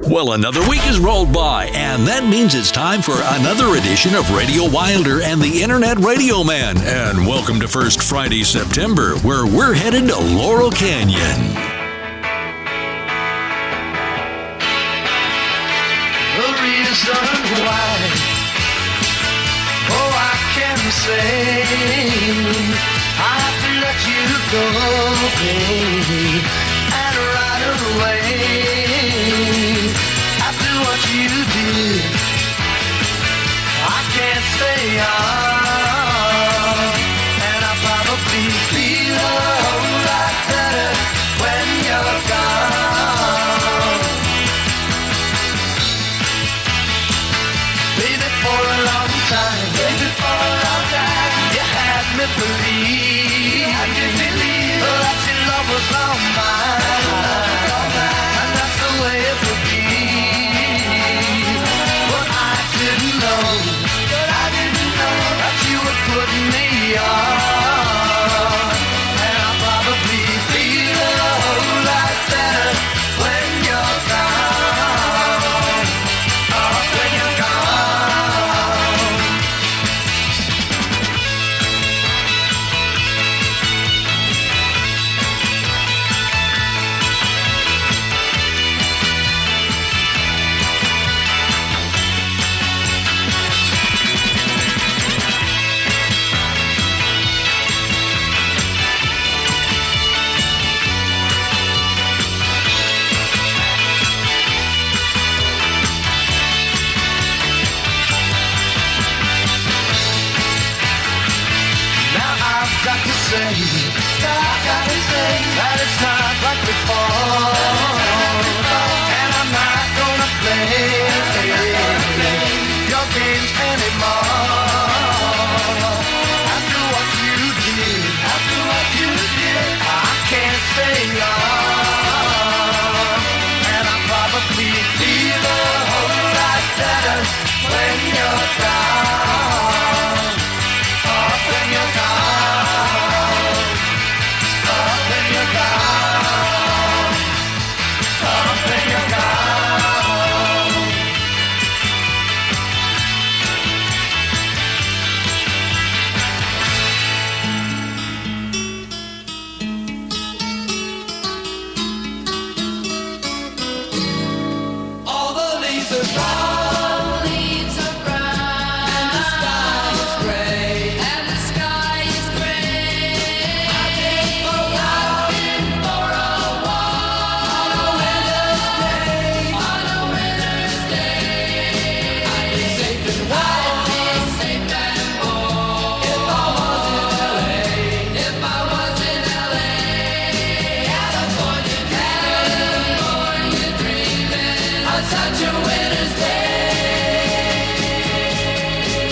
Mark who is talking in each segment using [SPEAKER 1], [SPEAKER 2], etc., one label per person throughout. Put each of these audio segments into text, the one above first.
[SPEAKER 1] Well, another week has rolled by, and that means it's time for another edition of Radio Wilder and the Internet Radio Man. And welcome to First Friday, September, where we're headed to Laurel Canyon.
[SPEAKER 2] The reason why, oh, I can say I have to let you go, baby, and right away. After what you did, I can't stay on, and I probably feel a whole lot better when you're gone. Baby, for a long time, you had me believe that your love was all mine, and that's the way it would be. But I didn't know that you would put me on, and I probably feel a whole lot better when you're gone. Oh, when you're gone. Now I've got to say that it's not like before, and I'm not gonna play your games anymore. After what you did, I can't stay on, and I probably feel a whole lot better when you're gone. Oh, when you're gone. Oh, when you're gone. Oh, when you're gone. All the leaves are brown. And the sky is gray. I take for a walk on a winter's day. I'd be safe and warm if I was in LA. California dreaming on such a winter's day.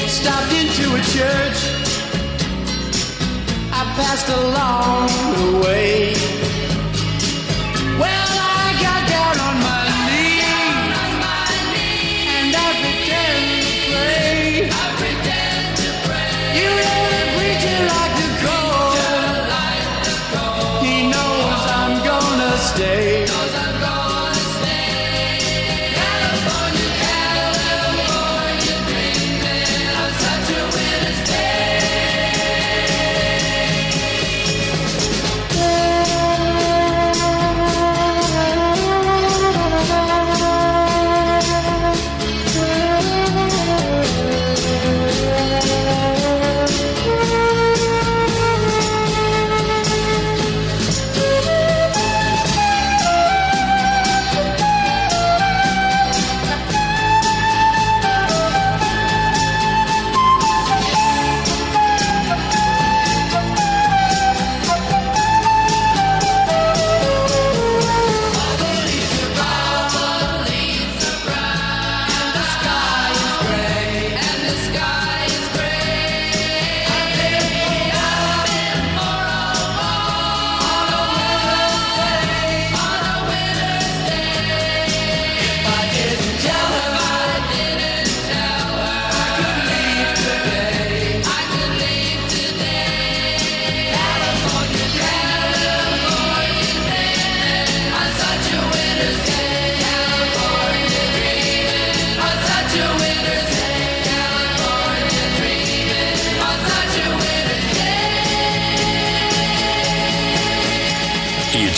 [SPEAKER 2] Stopped into a church I passed along the way. Well, I got down on my knees and I pretend to pray. You know the preacher like the cold. He knows I'm gonna stay. California dreaming on such a winter's day.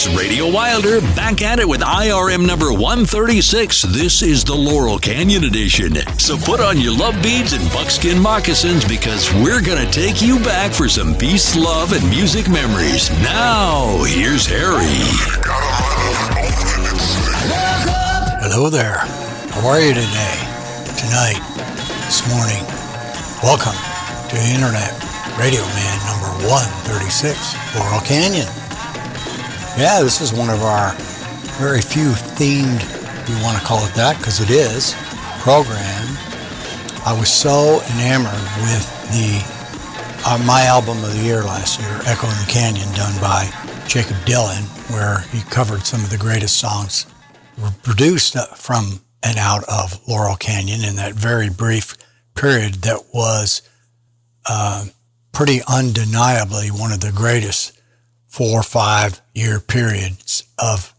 [SPEAKER 1] It's Radio Wilder back at it with IRM number 136. This is the Laurel Canyon edition. So put on your love beads and buckskin moccasins because we're going to take you back for some peace, love, and music memories. Now, here's Harry.
[SPEAKER 3] Hello there. How are you today? Tonight? This morning? Welcome to the Internet Radio Man number 136, Laurel Canyon. Yeah, this is one of our very few themed, if you want to call it that, because it is, program. I was so enamored with my album of the year last year, Echo in the Canyon, done by Jacob Dylan, where he covered some of the greatest songs produced from and out of Laurel Canyon in that very brief period that was pretty undeniably one of the greatest 4 or 5 year periods of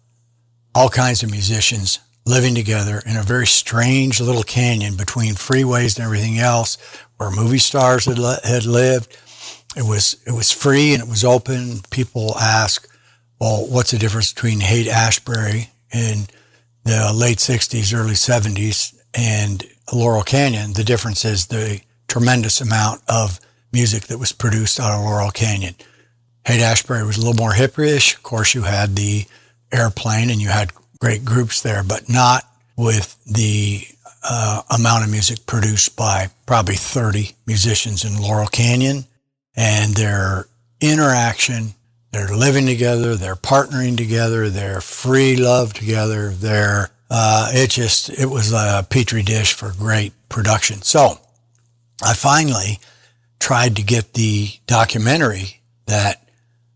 [SPEAKER 3] all kinds of musicians living together in a very strange little canyon between freeways and everything else, where movie stars had lived. It was free and it was open. People ask, well, what's the difference between Haight-Ashbury in the late 60s, early 70s and Laurel Canyon? The difference is the tremendous amount of music that was produced out of Laurel Canyon. Haight-Ashbury was a little more hippie-ish. Of course, you had the airplane and you had great groups there, but not with the amount of music produced by probably 30 musicians in Laurel Canyon. And their interaction, they're living together, they're partnering together, they're free love together, it was a petri dish for great production. So I finally tried to get the documentary that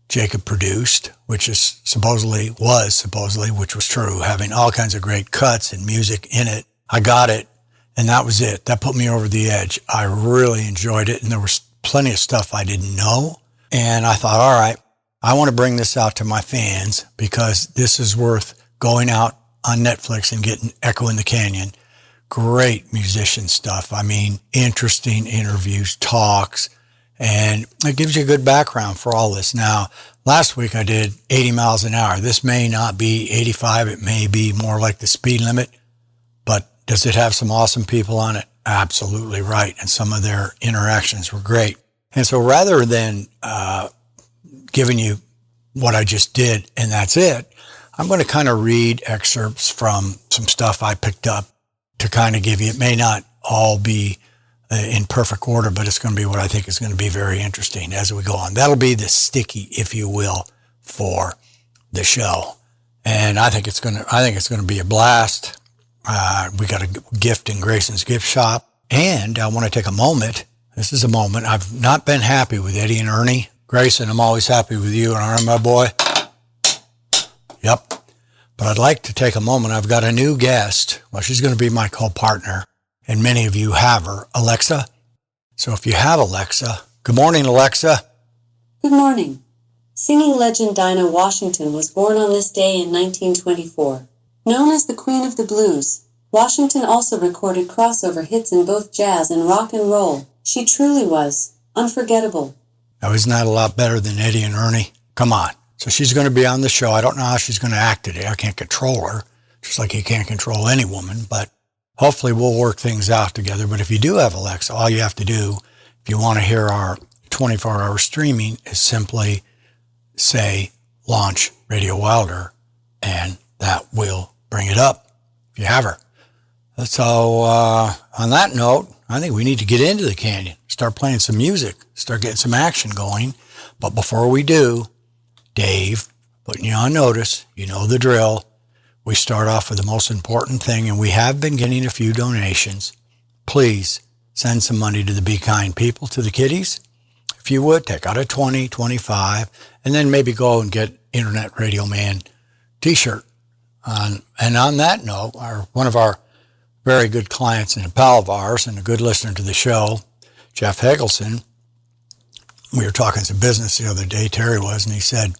[SPEAKER 3] Jacob produced, which was supposedly, which was true, having all kinds of great cuts and music in it. I got it, and that was it. That put me over the edge. I really enjoyed it, and there was plenty of stuff I didn't know. And I thought, all right, I want to bring this out to my fans because this is worth going out on Netflix and getting Echo in the Canyon. Great musician stuff. I mean, interesting interviews, talks, and it gives you a good background for all this. Now, last week I did 80 miles an hour. This may not be 85. It may be more like the speed limit. But does it have some awesome people on it? Absolutely right. And some of their interactions were great. And so rather than giving you what I just did and that's it, I'm going to kind of read excerpts from some stuff I picked up to kind of give you. It may not all be in perfect order, but it's going to be what I think is going to be very interesting as we go on. That'll be the sticky, if you will, for the show. And I think it's going to be a blast. We got a gift in Grayson's gift shop. And I want to take a moment. This is a moment. I've not been happy with Eddie and Ernie. Grayson, I'm always happy with you, aren't I, my boy? Yep. But I'd like to take a moment. I've got a new guest. Well, she's going to be my co-partner. And many of you have her, Alexa. So if you have Alexa, good morning, Alexa.
[SPEAKER 4] Good morning. Singing legend Dinah Washington was born on this day in 1924. Known as the Queen of the Blues, Washington also recorded crossover hits in both jazz and rock and roll. She truly was unforgettable.
[SPEAKER 3] Now, isn't that a lot better than Eddie and Ernie? Come on. So she's going to be on the show. I don't know how she's going to act today. I can't control her, just like you can't control any woman, but hopefully we'll work things out together. But if you do have Alexa, all you have to do, if you want to hear our 24-hour streaming, is simply say, launch Radio Wilder, and that will bring it up if you have her. So on that note, I think we need to get into the canyon, start playing some music, start getting some action going. But before we do, Dave, putting you on notice, you know the drill. We start off with the most important thing, and we have been getting a few donations. Please send some money to the Be Kind people, to the kiddies. If you would, take out a 20, 25, and then maybe go and get Internet Radio Man t-shirt. And on that note, one of our very good clients and a pal of ours and a good listener to the show, Jeff Hegelson, we were talking some business the other day, Terry was, and he said,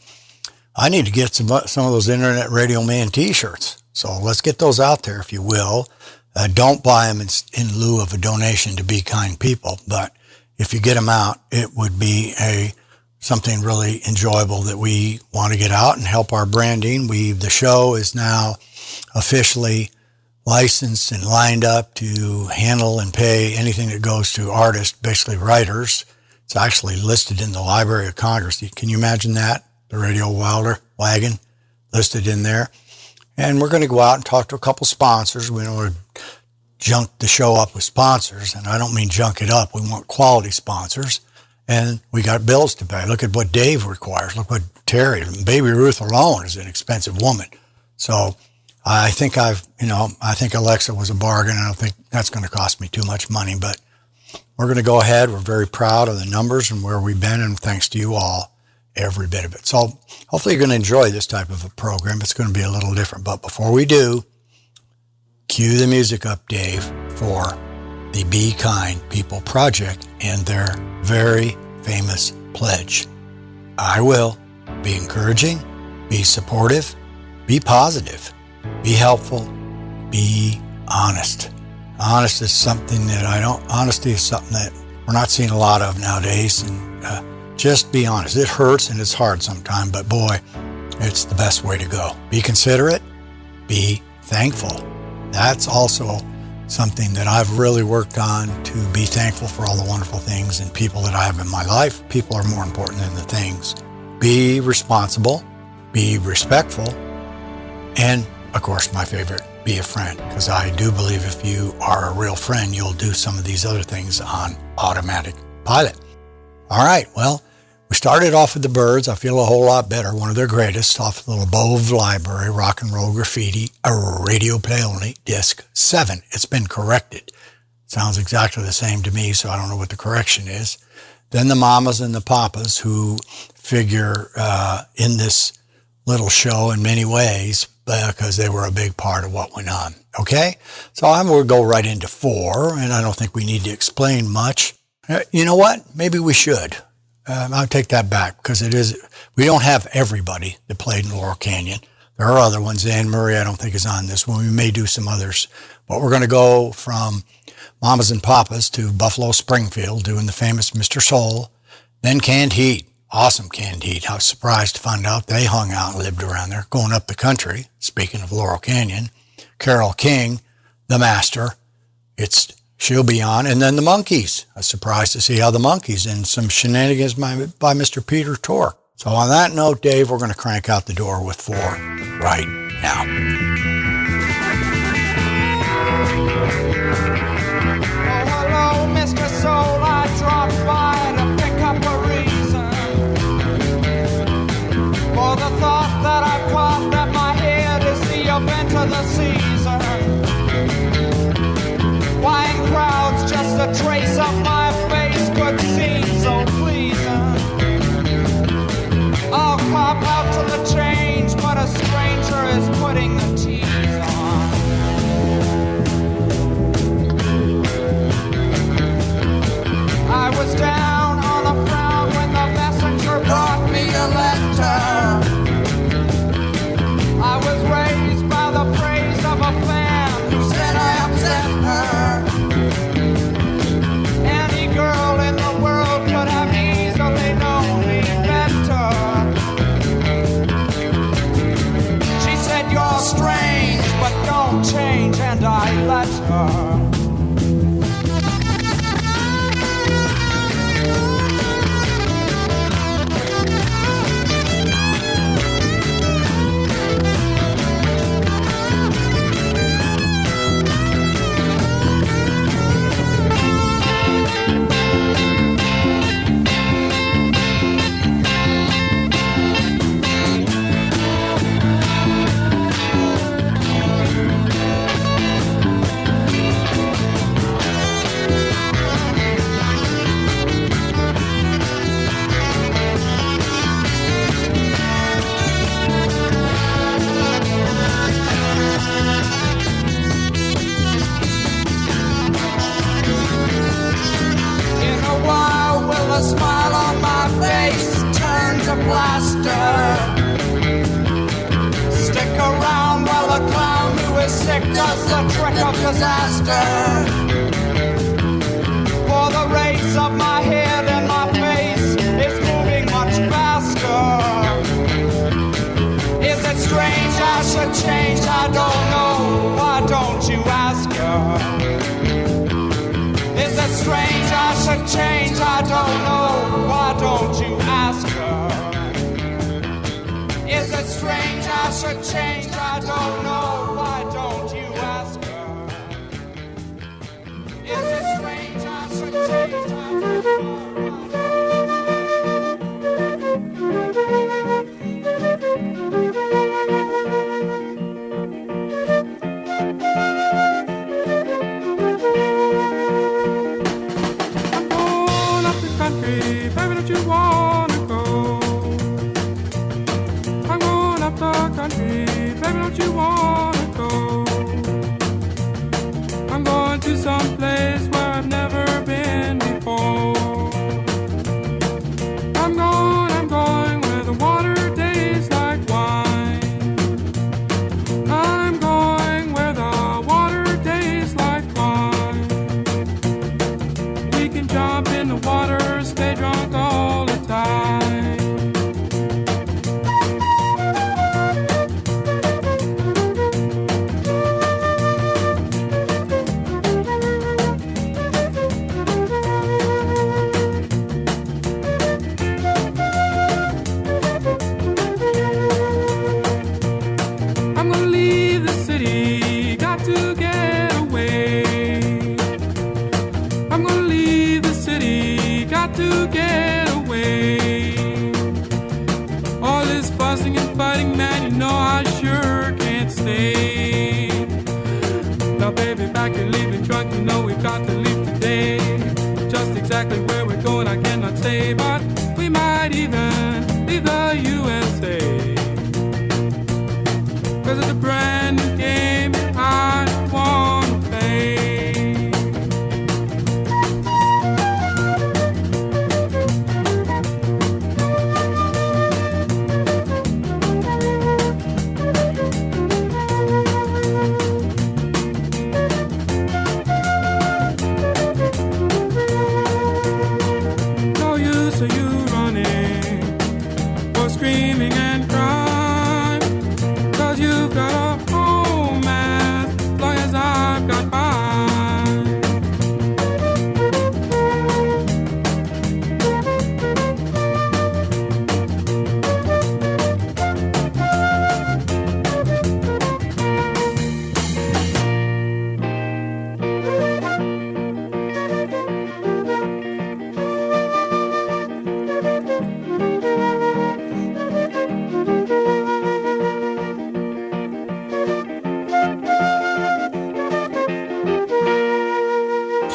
[SPEAKER 3] I need to get some of those Internet Radio Man t-shirts. So let's get those out there, if you will. Don't buy them in lieu of a donation to Be Kind People, but if you get them out, it would be a something really enjoyable that we want to get out and help our branding. The show is now officially licensed and lined up to handle and pay anything that goes to artists, basically writers. It's actually listed in the Library of Congress. Can you imagine that? The Radio Wilder wagon listed in there. And we're going to go out and talk to a couple sponsors. We don't want to junk the show up with sponsors, and I don't mean junk it up. We want quality sponsors. And we got bills to pay. Look at what Dave requires. Look what Terry, Baby Ruth alone is an expensive woman. So I think I think Alexa was a bargain. I don't think that's going to cost me too much money, but we're going to go ahead. We're very proud of the numbers and where we've been, and thanks to you all, every bit of it. So hopefully you're going to enjoy this type of a program. It's going to be a little different. But before we do, cue the music up, Dave, for the Be Kind People Project and their very famous pledge. I will be encouraging, be supportive, be positive, be helpful, be honest. Honesty is something that we're not seeing a lot of nowadays. And just be honest. It hurts and it's hard sometimes, but boy, it's the best way to go. Be considerate, be thankful. That's also something that I've really worked on, to be thankful for all the wonderful things and people that I have in my life. People are more important than the things. Be responsible, be respectful, and of course, my favorite, be a friend, because I do believe if you are a real friend, you'll do some of these other things on automatic pilot. All right, well, we started off with the Byrds. I feel a whole lot better. One of their greatest, off the little Bove Library, Rock and Roll Graffiti, a radio play only, disc 7. It's been corrected. Sounds exactly the same to me, so I don't know what the correction is. Then the Mamas and the Papas, who figure in this little show in many ways, because they were a big part of what went on. Okay? So I'm going to go right into 4, and I don't think we need to explain much. You know what? Maybe we should. I'll take that back, because we don't have everybody that played in Laurel Canyon. There are other ones. Anne Murray, I don't think, is on this one. We may do some others. But we're going to go from Mamas and Papas to Buffalo Springfield, doing the famous Mr. Soul. Then Canned Heat. Awesome Canned Heat. I was surprised to find out they hung out and lived around there, going up the country. Speaking of Laurel Canyon, Carole King, The Master. She'll be on. And then the Monkees. I was surprised to see how the Monkees, and some shenanigans by Mr. Peter Tork. So on that note, Dave, we're going to crank out the door with 4 right now.
[SPEAKER 5] Oh, hello, Mr. Soul. I dropped by to pick up a reason for the thought that I've popped at my head is the event of the season. Why in crowds just a trace of my face could seem so pleasing. I'll cop out to the change, but a stranger is putting the tease on. I was down on the ground when the messenger brought me a letter. I was raised by the praise of a fan who said I upset her. Any girl in the world could have easily known me better. She said, you're strange, but don't change, and I let her. A smile on my face turn to plaster. Stick around while the clown who is sick does the trick of disaster. For the race of my head and my face is moving much should change, I don't know. Why don't you ask her? Is it strange I should change? I don't know. Why don't you ask her? Is it strange I should change? I don't know. Why don't you ask her? Is it strange I should change? I don't know.
[SPEAKER 6] Baby, don't you wanna go? I'm going up the country, baby, don't you wanna go? I'm going to some place where I've never been before. I'm going where the water tastes like wine. I'm going where the water tastes like wine. We can jump in the water, stay drunk all the time. I'm gonna leave the city, got to get away. I'm gonna leave the city, got to get away. All this fussing and fighting, man, you know I sure can't stay. Now baby, back you're leaving drunk, you know we've got to leave today. Just exactly where we're going I cannot say, but we might even leave the USA. 'Cause it's a brand new game I wanna play. No use of you running or screaming and crying, 'cause you've got a home as long as I've got mine.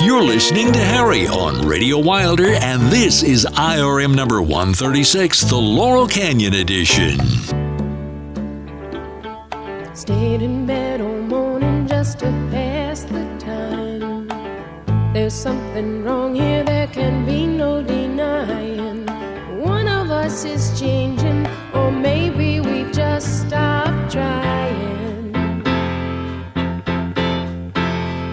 [SPEAKER 1] You're listening to Harry on Radio Wilder, and this is IRM number 136, the Laurel Canyon edition.
[SPEAKER 7] Stayed in bed all morning just to pass the time. There's something wrong here, there can be no denying. One of us is changing, or maybe we've just stopped trying.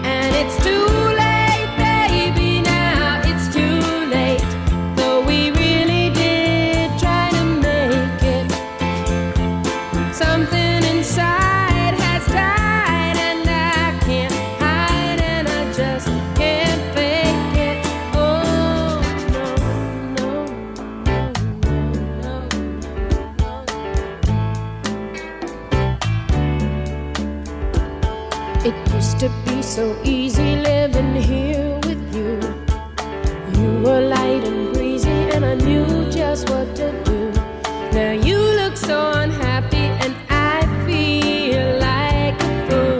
[SPEAKER 7] And it's too late, baby, now it's too late. Though we really did try to make it. Something inside has died, and I can't hide, and I just can't fake it. Oh, no, no, no, no, no, no. It used to be so easy living here with you. You were light and breezy, and I knew just what to do. Now you look so unhappy, and I feel like a fool.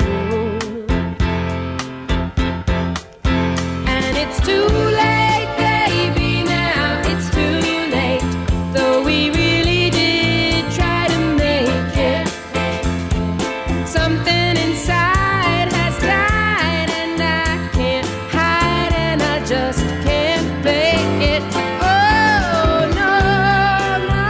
[SPEAKER 7] And it's too late, baby, now it's too late. Though we really did try to make it. Something inside has died, and I can't hide, and I just can't fake it. Oh, no, no.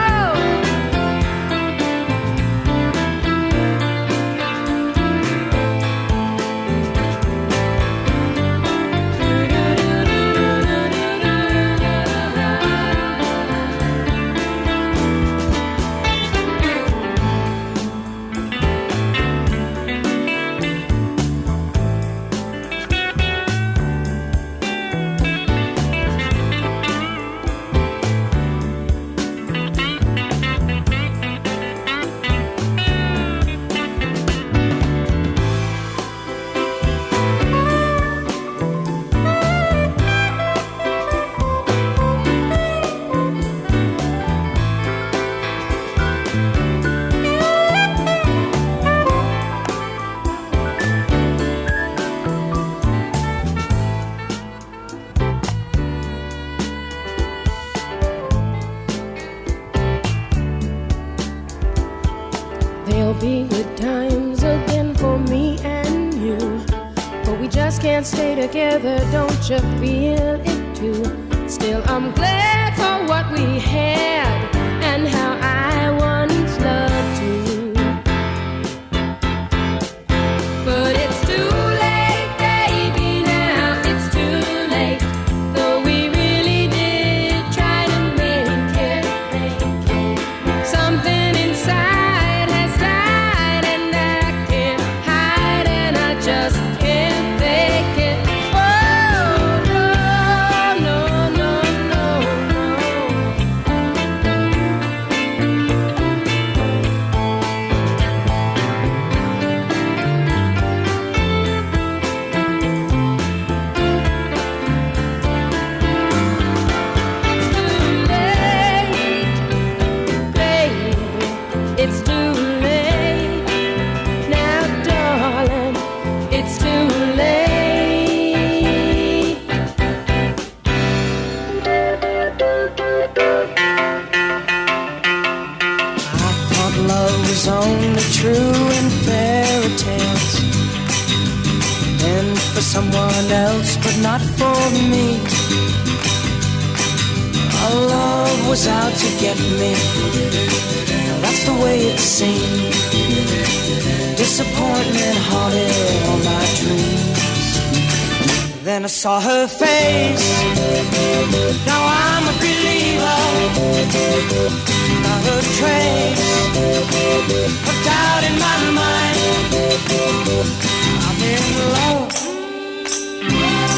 [SPEAKER 7] just can't stay together, don't you feel it too? Still, I'm glad for what we had and how I once loved you. But it's too late, baby, now it's too late. Though we really did try to make it. Something inside has died and I can't hide and I just can't fake it. Oh, no, no, no, no, no. It's too late, baby. It's too late. Now, darling, it's too late.
[SPEAKER 8] I thought love was only true in fairy tales, and for someone else, but not for me. Our love was out to get me. That's the way it seemed. Disappointment haunted all my dreams. Then I saw her face. Now I'm a believer. Not a trace of doubt in my mind. I'm in love.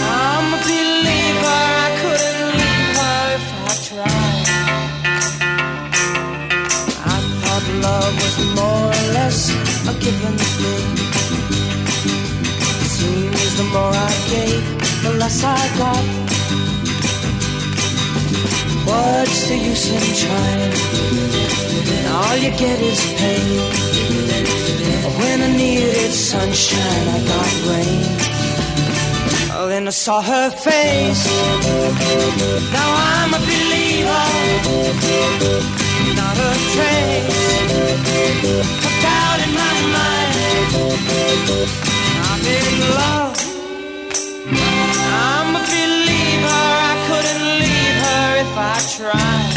[SPEAKER 8] I'm a believer. I couldn't leave her if I tried. I thought love was more or less a given thing. It seems the more I gave, the less I got. What's the use in trying? All you get is pain. When I needed sunshine, I got rain. Oh, then I saw her face. Now I'm a believer. Not a trace of doubt in my mind. I'm in love. I'm a believer. I couldn't leave her if I tried.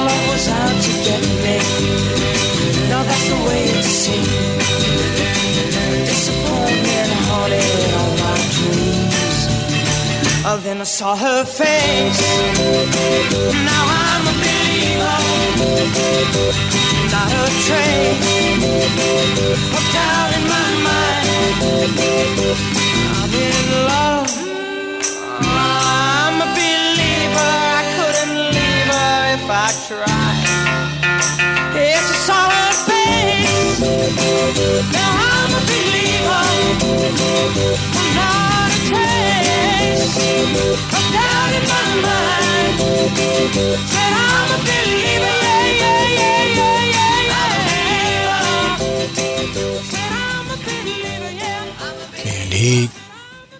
[SPEAKER 8] Love was out to get me. Now that's the way it seemed. Disappointment haunted all my dreams. Oh, then I saw her face. Now I'm a believer. Not a trace of doubt in my mind. I'm in love. I'm a believer. I couldn't leave her if I tried. Yes, I saw her face. Now I'm a believer. Not a trace of doubt in my mind. Said I'm a believer. Yeah, yeah, yeah, yeah, yeah. Said I'm a believer. Yeah.
[SPEAKER 3] Candy,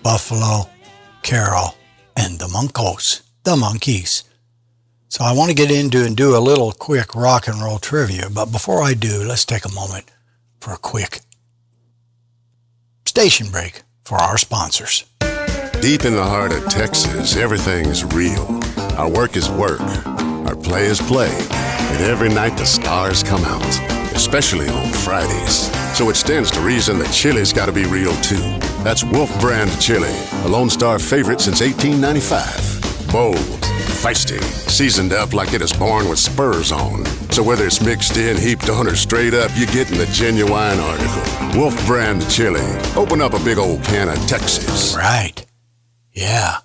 [SPEAKER 3] Buffalo, Carol, and the Monkees. So I want to get into and do a little quick rock and roll trivia, but before I do, let's take a moment for a quick station break for our sponsors.
[SPEAKER 9] Deep in the heart of Texas, everything's real. Our work is work, our play is play, and every night the stars come out, especially on Fridays. So it stands to reason that chili's got to be real too. That's Wolf Brand Chili, a Lone Star favorite since 1895. Bold, feisty, seasoned up like it is born with spurs on. So whether it's mixed in, heaped on, or straight up, you're getting the genuine article. Wolf Brand Chili. Open up a big old can of Texas.
[SPEAKER 3] Right. Yeah.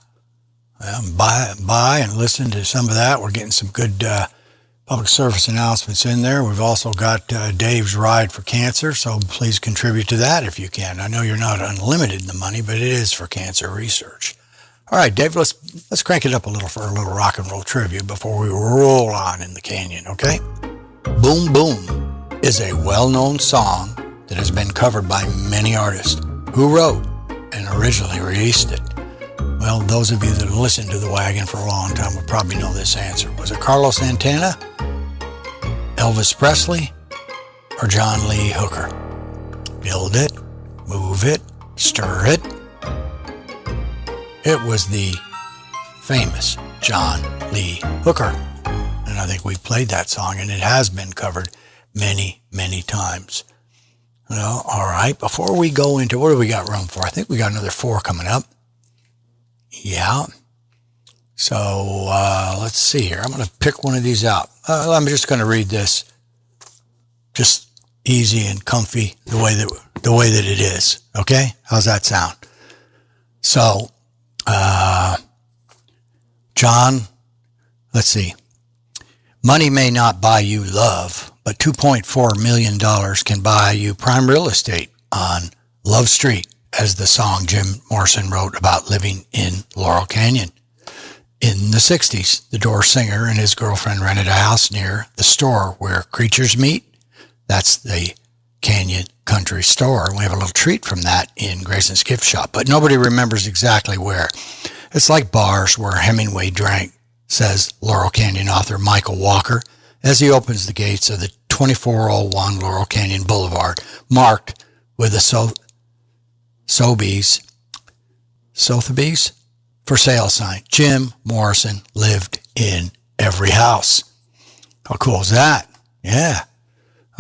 [SPEAKER 3] Buy and listen to some of that. We're getting some good public service announcements in there. We've also got Dave's Ride for Cancer, so please contribute to that if you can. I know you're not unlimited in the money, but it is for cancer research. All right, Dave, let's crank it up a little for a little rock and roll trivia before we roll on in the canyon, okay? Boom Boom is a well-known song that has been covered by many artists. Who wrote and originally released it? Well, those of you that have listened to The Wagon for a long time will probably know this answer. Was it Carlos Santana, Elvis Presley, or John Lee Hooker? Build it, move it, stir it. It was the famous John Lee Hooker. And I think we played that song, and it has been covered many, many times. Well, all right, before we go into, what do we got room for? I think we got another 4 coming up. Yeah. So let's see here. I'm going to pick one of these out. I'm just going to read this. Just easy and comfy, the way that it is. Okay? How's that sound? So, John, let's see. Money may not buy you love, but $2.4 million can buy you prime real estate on Love Street, as the song Jim Morrison wrote about living in Laurel Canyon. In the 60s, the Doors singer and his girlfriend rented a house near the store where creatures meet. That's the Canyon Country Store. And we have a little treat from that in Grayson's gift shop, but nobody remembers exactly where. It's like bars where Hemingway drank, says Laurel Canyon author Michael Walker, as he opens the gates of the 2401 Laurel Canyon Boulevard, marked with a Sotheby's for sale sign. Jim Morrison lived in every house. How cool is that? Yeah.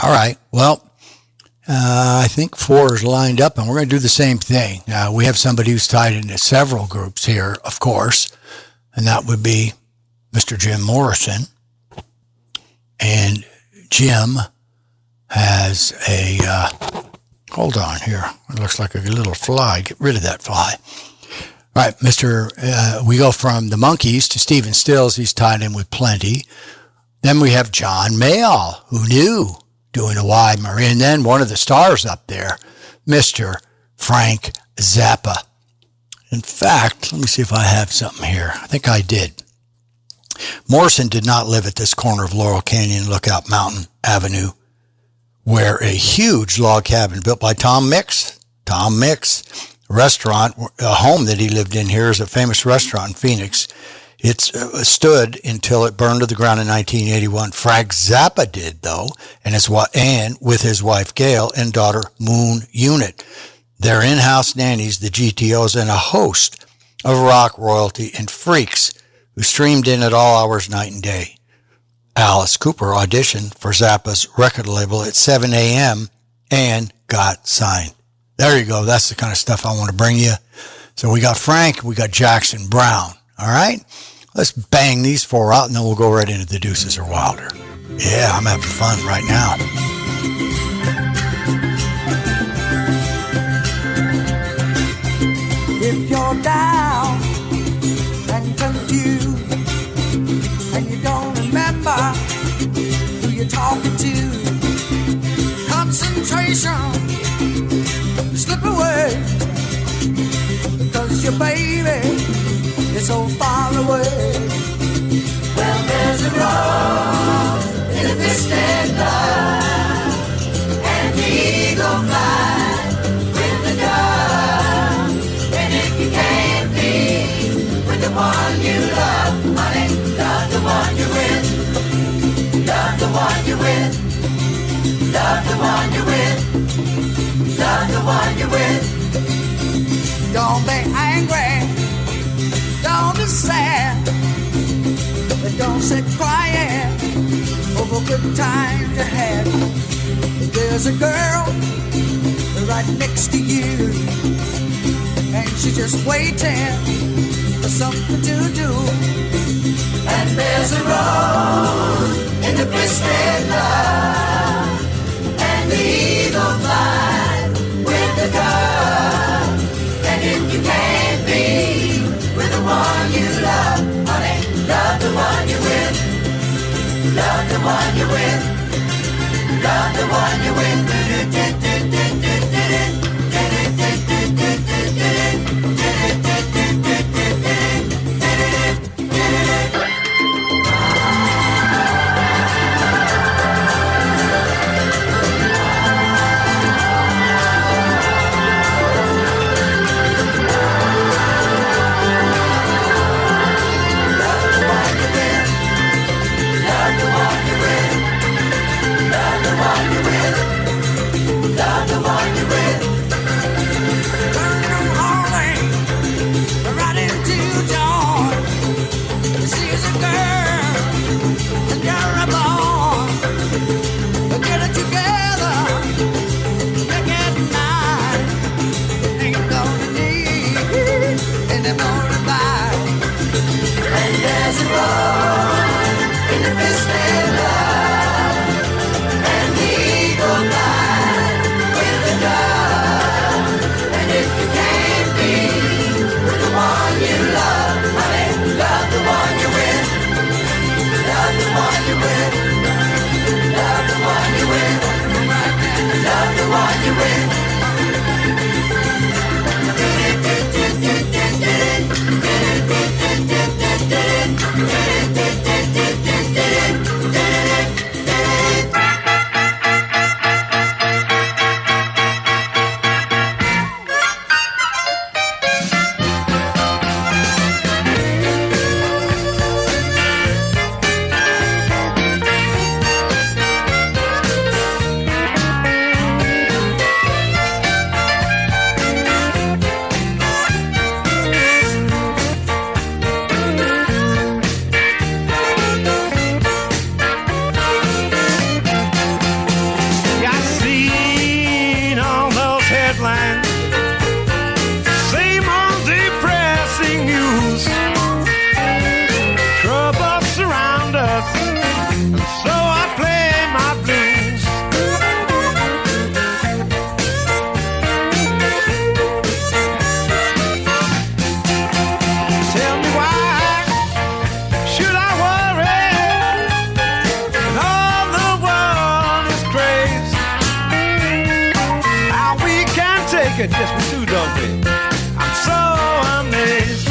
[SPEAKER 3] All right. Well, I think 4 is lined up, and we're going to do the same thing. We have somebody who's tied into several groups here, of course, and that would be Mr. Jim Morrison. And Jim has a, hold on here. It looks like a little fly. Get rid of that fly. All right, we go from the Monkees to Stephen Stills. He's tied in with plenty. Then we have John Mayall, who knew, doing a Y Marie. And then one of the stars up there, Mr. Frank Zappa. In fact, let me see if I have something here. I think I did. Morrison did not live at this corner of Laurel Canyon Lookout Mountain Avenue, where a huge log cabin built by Tom Mix restaurant, a home that he lived in here, is a famous restaurant in Phoenix. It stood until it burned to the ground in 1981. Frank Zappa did, though, and with his wife Gail and daughter Moon Unit. Their in-house nannies, the GTOs, and a host of rock royalty and freaks who streamed in at all hours, night and day. Alice Cooper auditioned for Zappa's record label at 7 a.m. and got signed. There you go. That's the kind of stuff I want to bring you. So we got Frank, we got Jackson Brown. All right? Let's bang these 4 out, and then we'll go right into the Deuces or Wilder. Yeah, I'm having fun right now.
[SPEAKER 8] If you're down and confused and you don't remember who you're talking to, concentration slip away, because your baby is so far away. Well, there's a rose in a twisted love, and the eagle flies with the dove. And if you can't be with the one you love, honey, love the one you're with. Love the one you're with. Love the one you're with. Love the one you're with. Don't be angry, don't be sad, and don't sit crying over good times you had. There's a girl right next to you, and she's just waiting for something to do. And there's a rose in the twisted love, and the eagle flies with the dove. And if you can't be with the one you love, honey, love the one you're with. Love the one you're with. Love the one you're with.
[SPEAKER 5] it, yes we do, don't we? I'm so amazed.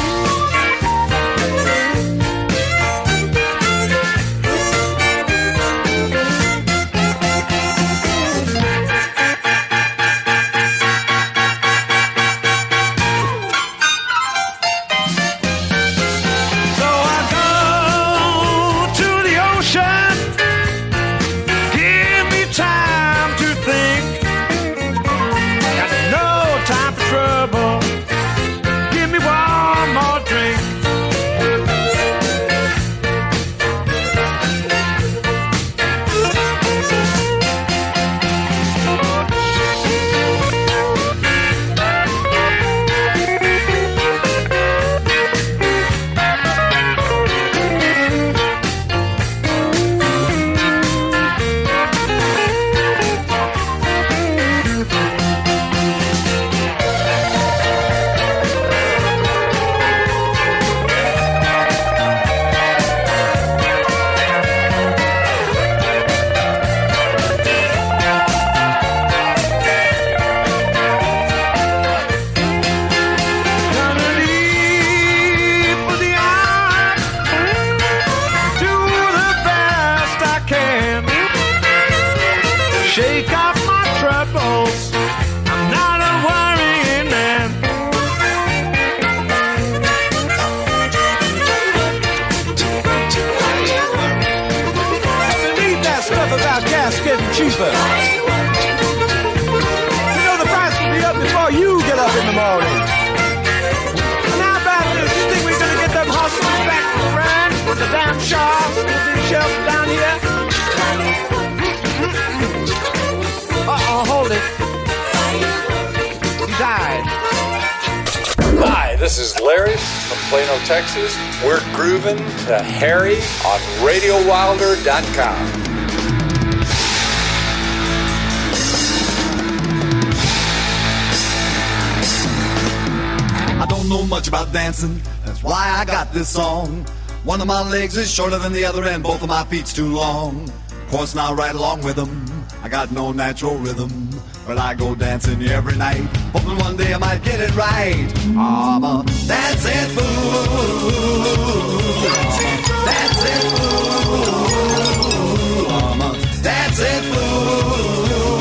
[SPEAKER 10] Texas. We're grooving to Harry on RadioWilder.com.
[SPEAKER 11] I don't know much about dancing, that's why I got this song. One of my legs is shorter than the other and both of my feet's too long. Of course now right along with them, I got no natural rhythm. But I go dancing every night, hoping one day I might get it right. I'm a dancing fool. Dancing fool. I'm a dancing fool.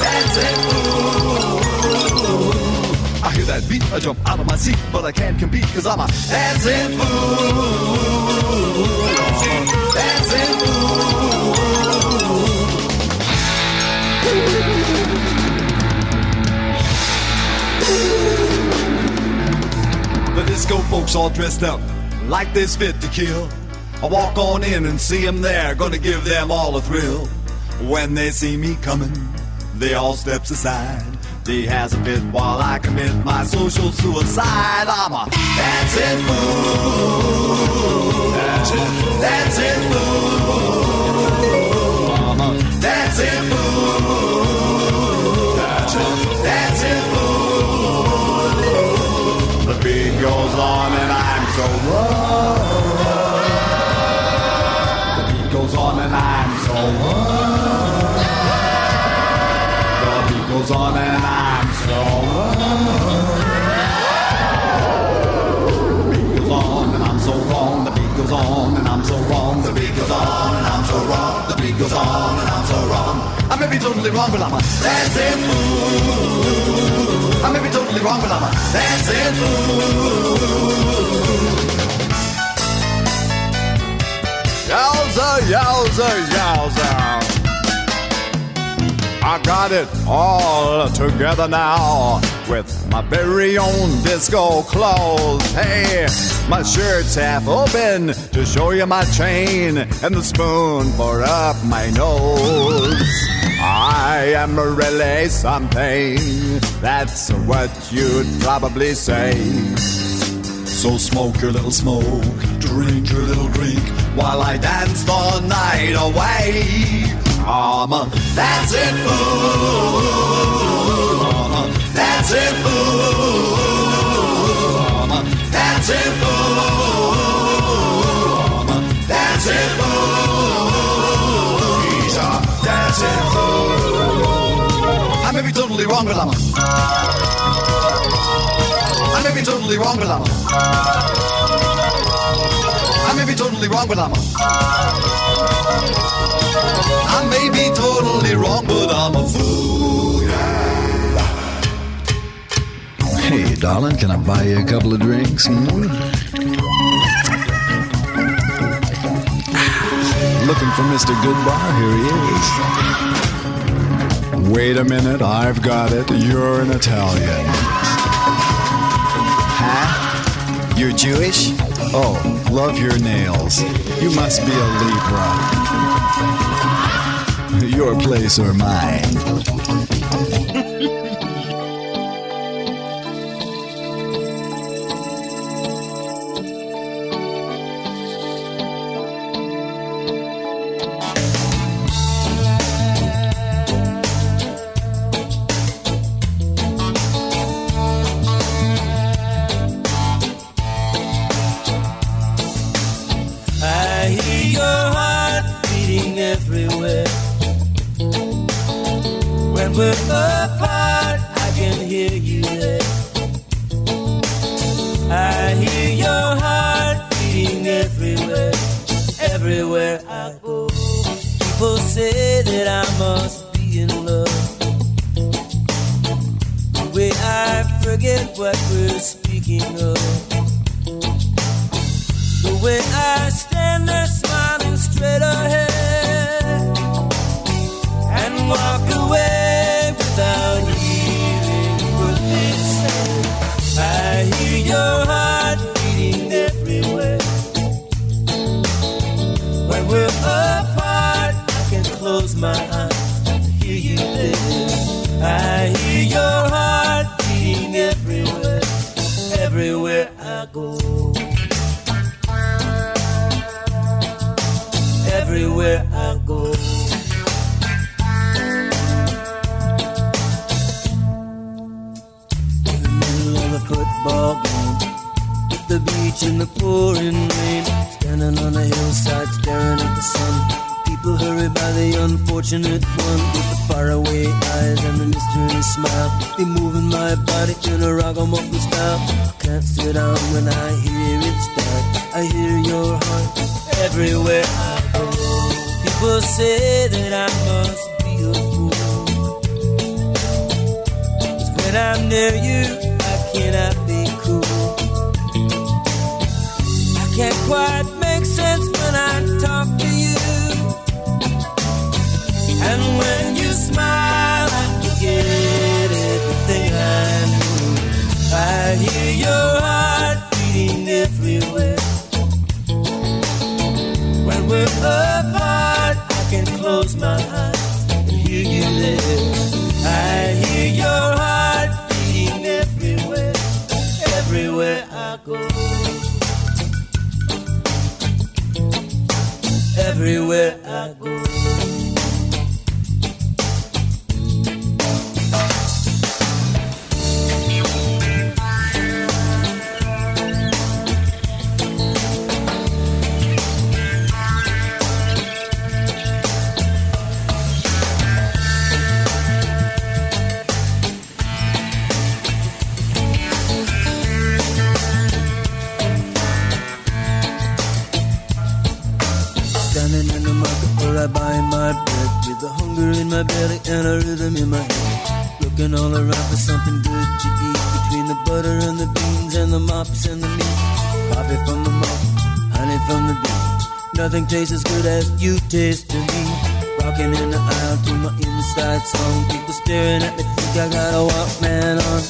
[SPEAKER 11] Dancing fool. I hear that beat, I jump out of my seat, but I can't compete cause I'm a dancing fool. Dancing fool. The disco folks all dressed up like they's fit to kill. I walk on in and see them there, gonna give them all a thrill. When they see me coming, they all steps aside. They has a fit while I commit my social suicide. I'm a dancing fool. Dancing fool. I'm a dancing fool. Dancing fool. The beat goes on and I'm so wrong. The beat goes on and I'm so wrong. The beat goes on and I'm so wrong. The beat goes on and I'm so wrong. The beat goes on and I'm so wrong. The beat goes on and I'm so wrong. The beat goes on and I'm so wrong. I may be totally wrong, but I'm a dancing fool. I may be totally wrong, but I'm a dancing fool. Yowza, yowza, yowza. I got it all together now with my very own disco clothes. Hey, my shirt's half open to show you my chain and the spoon for up my nose. I am really something, that's what you'd probably say. So smoke your little smoke, drink your little drink, while I dance the night away. I'm a dancing fool. I'm a dancing fool. I'm a dancing fool. I'm a dancing fool. He's a dancing fool. I may be totally wrong, wrong, but I may be totally wrong, but I may be totally wrong, but I may be totally wrong, but I'm a fool.
[SPEAKER 12] Hey, darling, can I buy you a couple of drinks? Looking for Mr. Goodbar? Here he is.
[SPEAKER 11] Wait a minute, I've got it. You're an Italian.
[SPEAKER 12] Huh? You're Jewish?
[SPEAKER 11] Oh, love your nails. You must be a Libra.
[SPEAKER 12] Your place or mine?
[SPEAKER 8] We're apart, I can hear you there. I hear your heart beating everywhere, everywhere I go. People say that I must be in love. The way I forget what we're speaking of. The way I stand there smiling straight ahead and walk away without hearing what they say. I hear your heart beating everywhere. When we're apart, I can close my eyes to hear you there. I hear your heart beating everywhere, everywhere I go. Everywhere I go. Football game at the beach in the pouring rain, standing on a hillside staring at the sun. People hurry by the unfortunate one with the faraway eyes and the mystery smile. Be moving my body in a ragamuffin style. I can't sit down when I hear it start. I hear your heart everywhere I go. People say that I must be a fool, 'cause when I'm near you cannot be cool. I can't quite make sense when I talk to you, and when you smile I forget everything I knew. I hear your heart beating everywhere. When we're apart I can close my eyes and hear you there. I hear your heart beating everywhere, everywhere I go. Everywhere I go. I buy my bread with a hunger in my belly and a rhythm in my head. Looking all around for something good to eat, between the butter and the beans and the mops and the meat. Coffee from the mop, honey from the bee. Nothing tastes as good as you taste to me. Rocking in the aisle to my inside song. People staring at me think I got a Walkman on.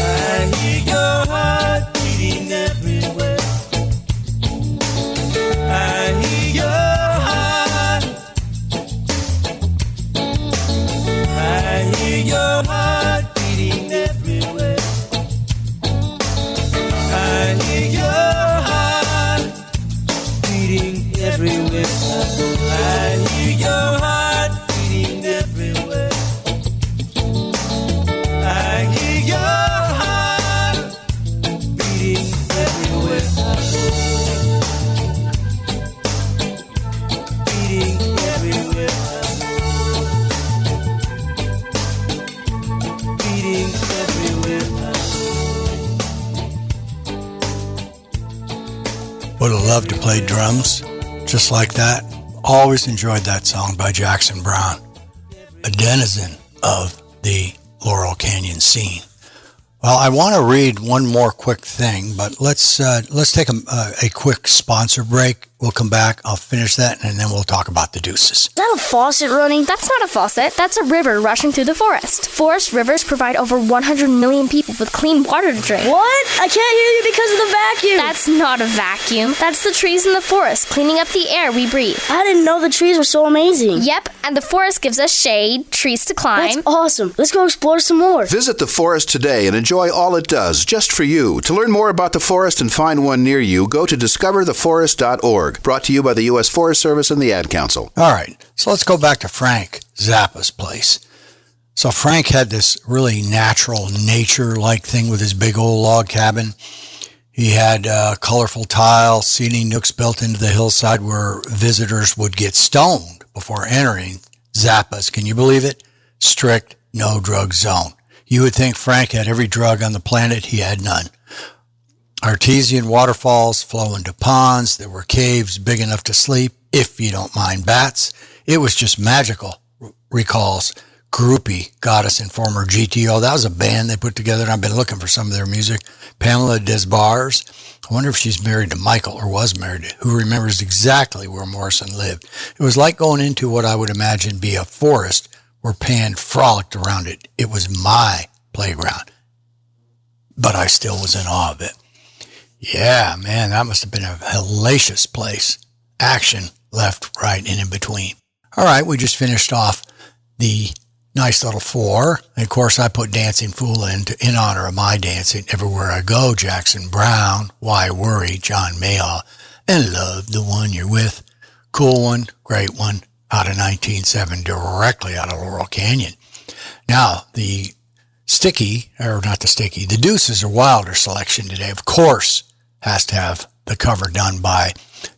[SPEAKER 8] I hear your heart beating everywhere. I hear your I hear your heart beating everywhere. I hear your heart beating everywhere. I hear your heart beating everywhere. I hear your heart
[SPEAKER 3] Would have loved to play drums just like that. Always enjoyed that song by Jackson Browne, a denizen of the Laurel Canyon scene. Well, I want to read one more quick thing, but let's take a quick sponsor break. We'll come back. I'll finish that, and then we'll talk about the deuces.
[SPEAKER 13] Is that a faucet running? That's not a faucet. That's a river rushing through the forest. Forest rivers provide over 100 million people with clean water to drink.
[SPEAKER 14] What? I can't hear you because of the vacuum.
[SPEAKER 13] That's not a vacuum. That's the trees in the forest cleaning up the air we breathe.
[SPEAKER 14] I didn't know the trees were so amazing.
[SPEAKER 13] Yep, and the forest gives us shade, trees to climb.
[SPEAKER 14] That's awesome. Let's go explore some more.
[SPEAKER 15] Visit the forest today and enjoy all it does, just for you. To learn more about the forest and find one near you, go to discovertheforest.org. Brought to you by the U.S. Forest Service and the Ad Council.
[SPEAKER 3] All right, so let's go back to Frank Zappa's place. So Frank had this really natural nature-like thing with his big old log cabin. He had colorful tile seating nooks built into the hillside where visitors would get stoned before entering Zappa's. Can you believe it? Strict no-drug zone. You would think Frank had every drug on the planet. He had none. Artesian waterfalls flow into ponds. There were caves big enough to sleep, if you don't mind bats. It was just magical, recalls Groupie, goddess and former GTO. That was a band they put together, and I've been looking for some of their music. Pamela Des Barres. I wonder if she's married to Michael or was married to, who remembers exactly where Morrison lived. It was like going into what I would imagine be a forest where Pan frolicked around it. It was my playground, but I still was in awe of it. Yeah, man, that must have been a hellacious place. Action, left, right, and in between. All right, we just finished off the nice little four. And of course, I put Dancing Fool in honor of my dancing everywhere I go. Jackson Browne, Why Worry, John Mayall, and Love the One You're With. Cool one, great one, out of 1907, directly out of Laurel Canyon. Now, the Deuces or Wilder selection today, of course, has to have the cover done by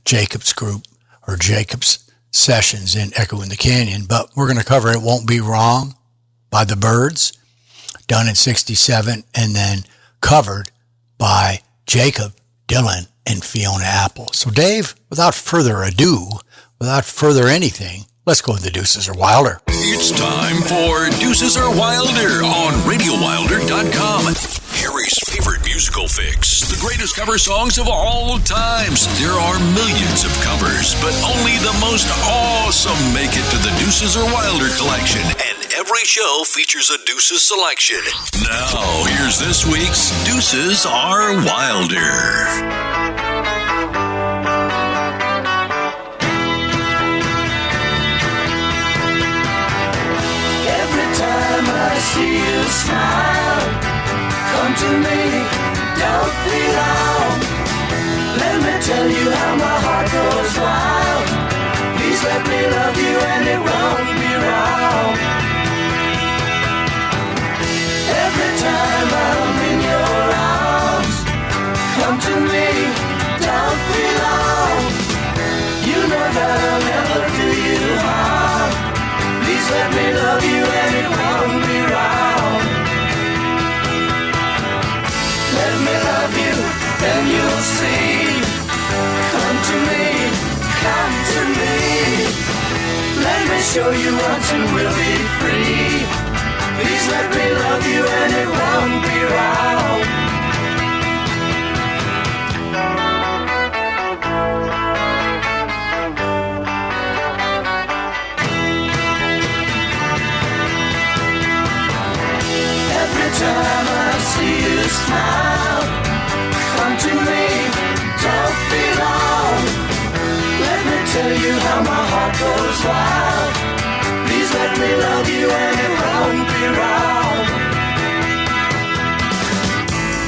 [SPEAKER 3] Jacob's Group or Jacob's Sessions in Echo in the Canyon, but we're going to cover It Won't Be Wrong by the Byrds, done in 1967, and then covered by Jacob Dylan and Fiona Apple. So Dave, without further ado, without further anything, let's go to the Deuces or Wilder.
[SPEAKER 1] It's time for Deuces or Wilder on RadioWilder.com. Harry's favorite musical fix, the greatest cover songs of all times. There are millions of covers, but only the most awesome make it to the Deuces or Wilder collection. And every show features a Deuces selection. Now, here's this week's Deuces are Wilder.
[SPEAKER 2] See you smile, come to me, don't be long. Let me tell you how my heart goes wild. Please let me love you and it won't be wrong. Every time I'm in your arms, come to me, don't be long. You know that I'll never do you harm. Please let me love you and it won't be wrong. Let me love you, then you'll see. Come to me, come to me. Let me show you once and we'll be free. Please let me love you and it won't be wrong. Time I see you smile, come to me, don't be long. Let me tell you how my heart goes wild. Please let me love you and it won't be wrong.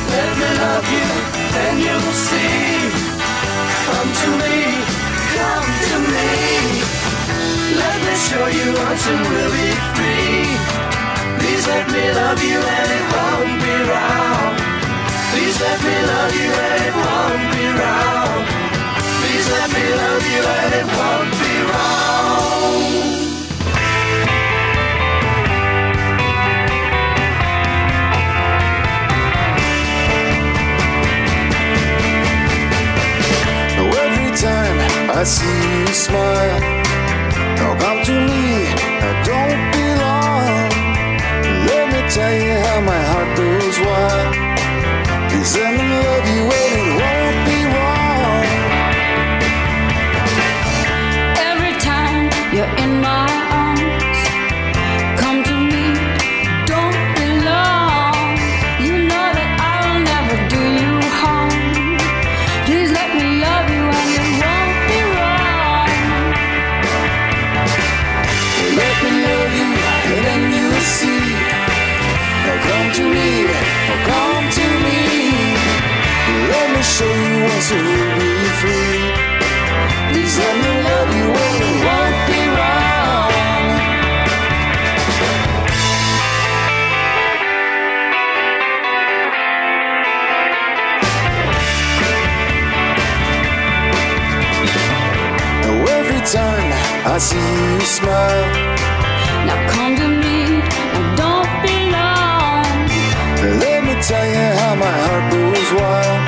[SPEAKER 2] Let me love you, then you'll see. Come to me, come to me. Let me show you once and we'll be free. Please let me love you and it won't be wrong. Please let me love you and it won't be wrong. Please let me love you and it won't be wrong.
[SPEAKER 16] I see you smile. Now come to me, don't be long. Let me tell you how my heart goes wild. Please let me love you and it won't be wrong.
[SPEAKER 17] Every time you're in my arms, come to me, don't be long. You know that I'll never do you harm. Please let me love you and it won't be wrong.
[SPEAKER 16] Let me love you and then you'll see. Now come to me, oh come to me. Let me show you once it will be free. Please let me love you and it won't be wrong. Now every time I see you smile.
[SPEAKER 17] Now come to me, and don't be long.
[SPEAKER 16] Let me tell you how my heart goes wild.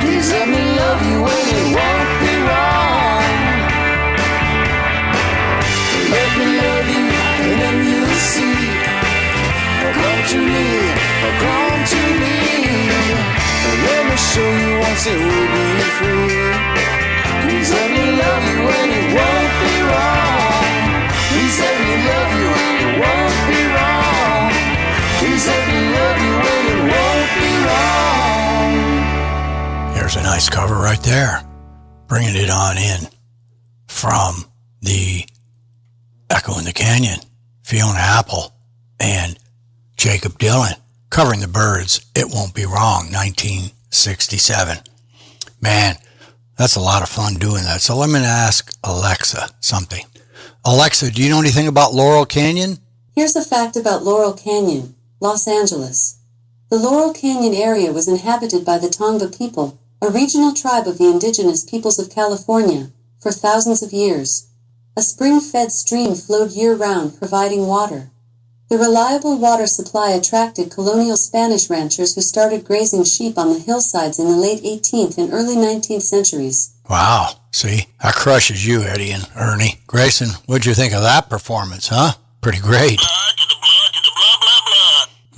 [SPEAKER 16] Please let me love you and it won't be wrong. Let me love you and then you'll see. Oh, come to me, oh, come to me. Let me show you once it will be free. Please let me love you and it won't be wrong. Please let me love you and it won't be wrong. Please let me love you and it won't be wrong.
[SPEAKER 3] There's a nice cover right there. Bringing it on in from the Echo in the Canyon, Fiona Apple and Jacob Dylan covering the Byrds, It Won't Be Wrong, 1967. Man, that's a lot of fun doing that. So let me ask Alexa something. Alexa, do you know anything about Laurel Canyon?
[SPEAKER 4] Here's a fact about Laurel Canyon, Los Angeles. The Laurel Canyon area was inhabited by the Tongva people, a regional tribe of the indigenous peoples of California, for thousands of years. A spring-fed stream flowed year-round, providing water. The reliable water supply attracted colonial Spanish ranchers who started grazing sheep on the hillsides in the late 18th and early 19th centuries.
[SPEAKER 3] Wow, see, that crushes you, Eddie and Ernie. Grayson, what'd you think of that performance, huh? Pretty great.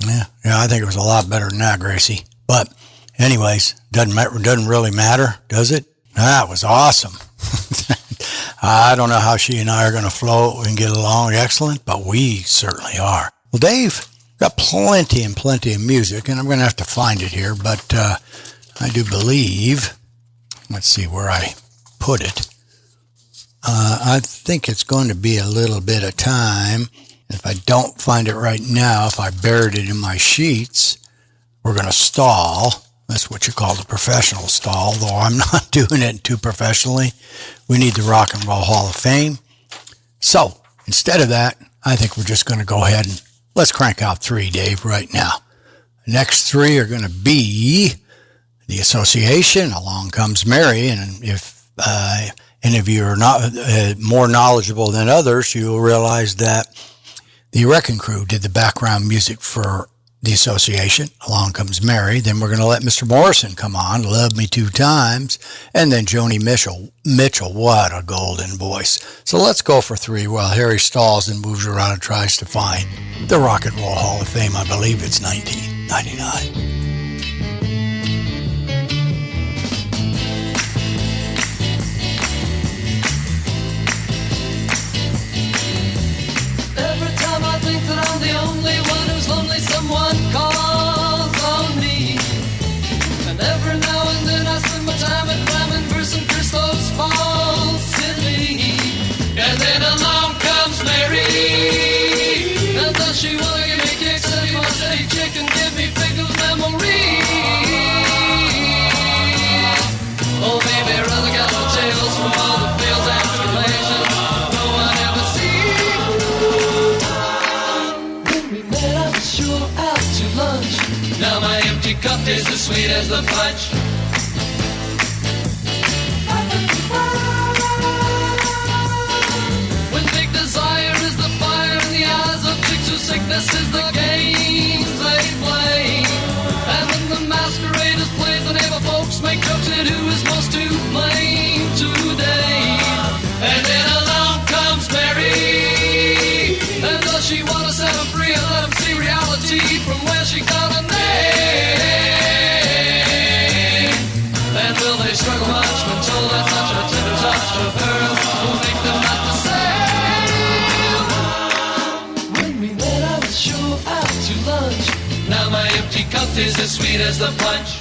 [SPEAKER 3] Yeah, I think it was a lot better than that, Gracie. But anyways, doesn't really matter, does it? That was awesome. I don't know how she and I are going to flow and get along excellent, but we certainly are. Well, Dave, got plenty of music, and I'm going to have to find it here, but I do believe, let's see where I put it. I think it's going to be a little bit of time. If I don't find it right now, if I buried it in my sheets, we're going to stall. That's what you call the professional stall, though I'm not doing it too professionally. We need the Rock and Roll Hall of Fame. So, instead of that, I think we're just going to go ahead and let's crank out 3, Dave, right now. The next 3 are going to be The Association, Along Comes Mary, and if any of you are not more knowledgeable than others, you'll realize that the Wrecking Crew did the background music for The Association, Along Comes Mary. Then we're going to let Mr. Morrison come on, Love Me 2 Times. And then Joni Mitchell, what a golden voice. So let's go for 3 while Harry stalls and moves around and tries to find the Rock and Roll Hall of Fame. I believe it's 1999.
[SPEAKER 2] That I'm the only one who's lonely, someone calls on me. And every now and then I spend my time at climbing for some Christos falsity. And then along comes Mary, and does she wanna give me kicks, steady my steady chick, and give me pickles memories. Oh baby, rather got no tales from all the fails and tribulations no one ever sees. Sure out to lunch. Now my empty cup tastes as sweet as the punch. When big desire is the fire in the eyes of chicks, whose sickness is the games they play. And when the masquerade is played, the neighbor folks make jokes at who is most to blame today. sweet as the punch.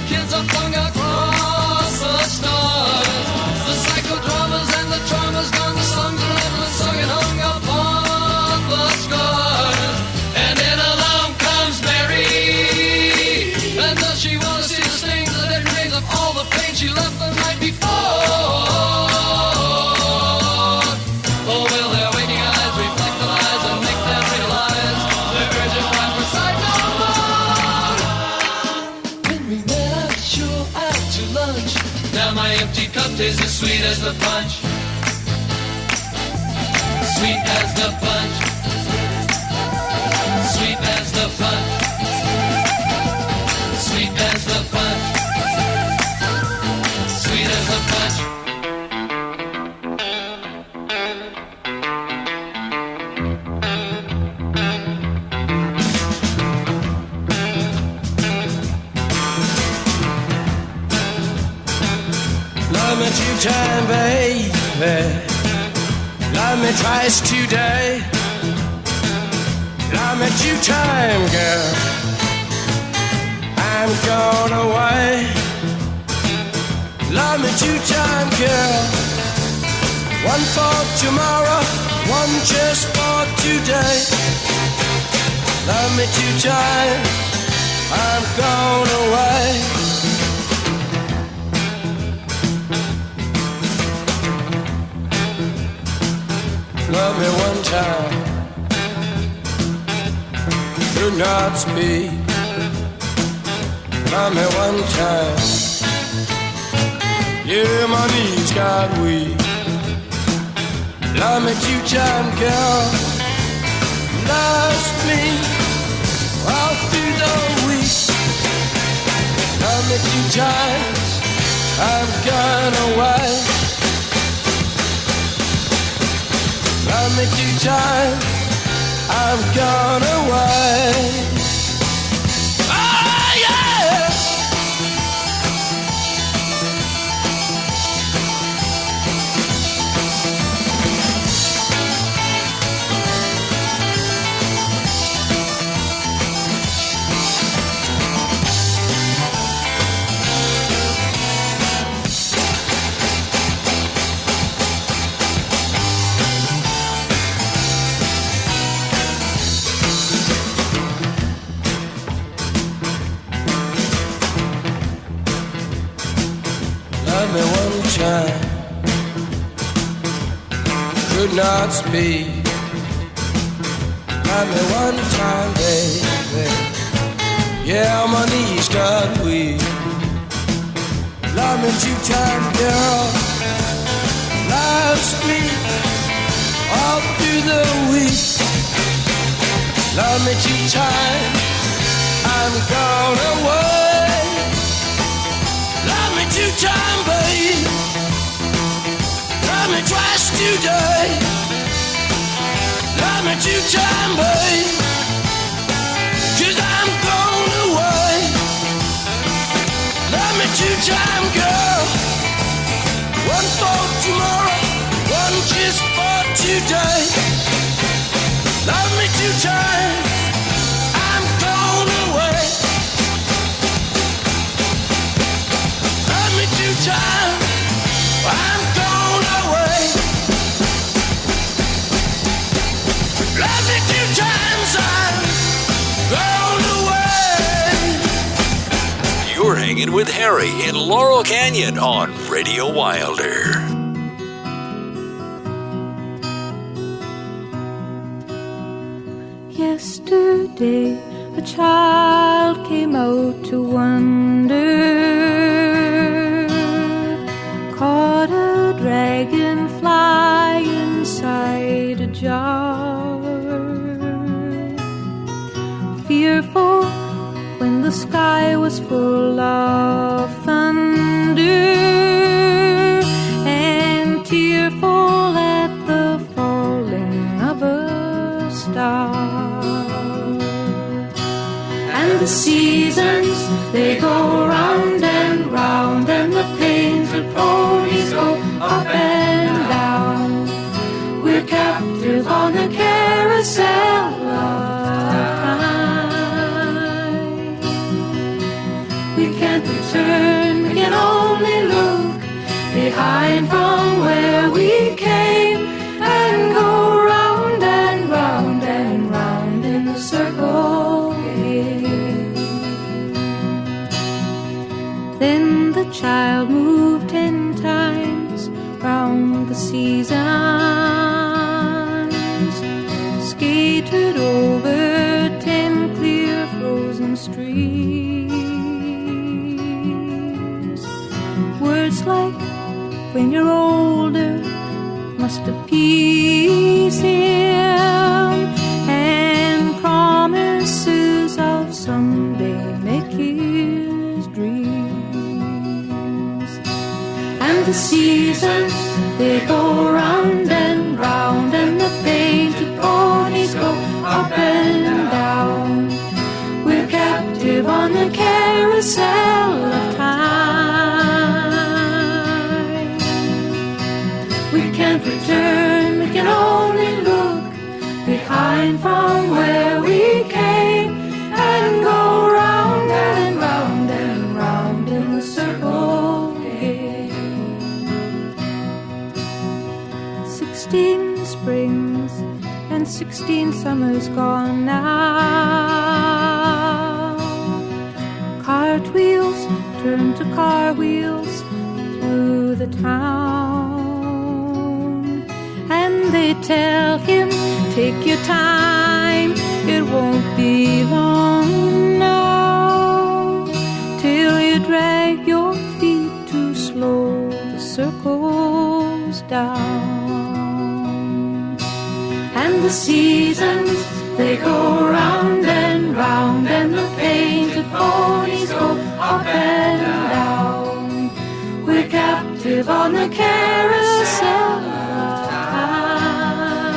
[SPEAKER 2] Kids are flung across the stars. The psychodramas and the traumas gone. The songs are ever sung and hung upon the scars. And then along comes Mary. And does she want to see the stains, the dead remains of all the pain she left the night before? Oh, will their waking eyes reflect the lies and make them realize their urgent cry for sight no more? When we met, I was sure out to lunch. Now my empty cup tastes as sweet as the punch. Sweet as the punch. Sweet as the punch. Sweet as the punch. Sweet as the punch.
[SPEAKER 8] Love me 2 times, baby. Love me twice today. Love me 2 times, girl. I'm going away. Love me 2 times, girl. 1 for tomorrow, 1 just for today. Love me 2 times. I'm going away. Love me 1 time. Do not speak. Love me 1 time. Yeah, my knees got weak. Love me 2 times, girl. Lost me all through the week. Love me 2 times. I've gone away. Love me 2 times, I've gone away. Oh yeah! Love me 1 time. Could not speak. Love me 1 time, baby. Yeah, my knees got weak. Love me 2 times, girl. Lost me all through the week. Love me 2 times. I'm gone away. Love me 2 times, babe. Love me twice today. Love me 2 times, babe. 'Cause I'm gone away. Love me 2 times, girl. 1 for tomorrow, 1 just for today. Love me 2 times. I'm gone away. Love me 2 times. I'm gone away. Love me 2 times. I'm gone away.
[SPEAKER 1] You're hanging with Harry in Laurel Canyon on Radio Wilder.
[SPEAKER 18] Yesterday, a child came out to wander, caught a dragonfly inside a jar. Fearful when the sky was full of thunder, and tearful at the fall star.
[SPEAKER 17] And the seasons, they go round and round, and the painted ponies go up and down. We're captive on the carousel of time. We can't return, we can only look behind from where we came, and go round and round and round in the circle again.
[SPEAKER 18] Then the child moved 10 times round the seasons, skated over 10 clear frozen streams. Words like when you're older must appease him, and promises of someday make his dreams.
[SPEAKER 17] And the seasons, they go round and round, and the painted ponies go up and down. We're captive on the carousel of time. We can't return, we can only look behind from where we came, and go round and round and round in the circle again.
[SPEAKER 18] 16 springs and 16 summers gone now. Cartwheels turn to car wheels through the town, and they tell him, take your time, it won't be long now, till you drag your feet too slow, the circle's down.
[SPEAKER 17] And the seasons, they go round and round, and the painted ponies go up and down. We're captive on the carousel of time.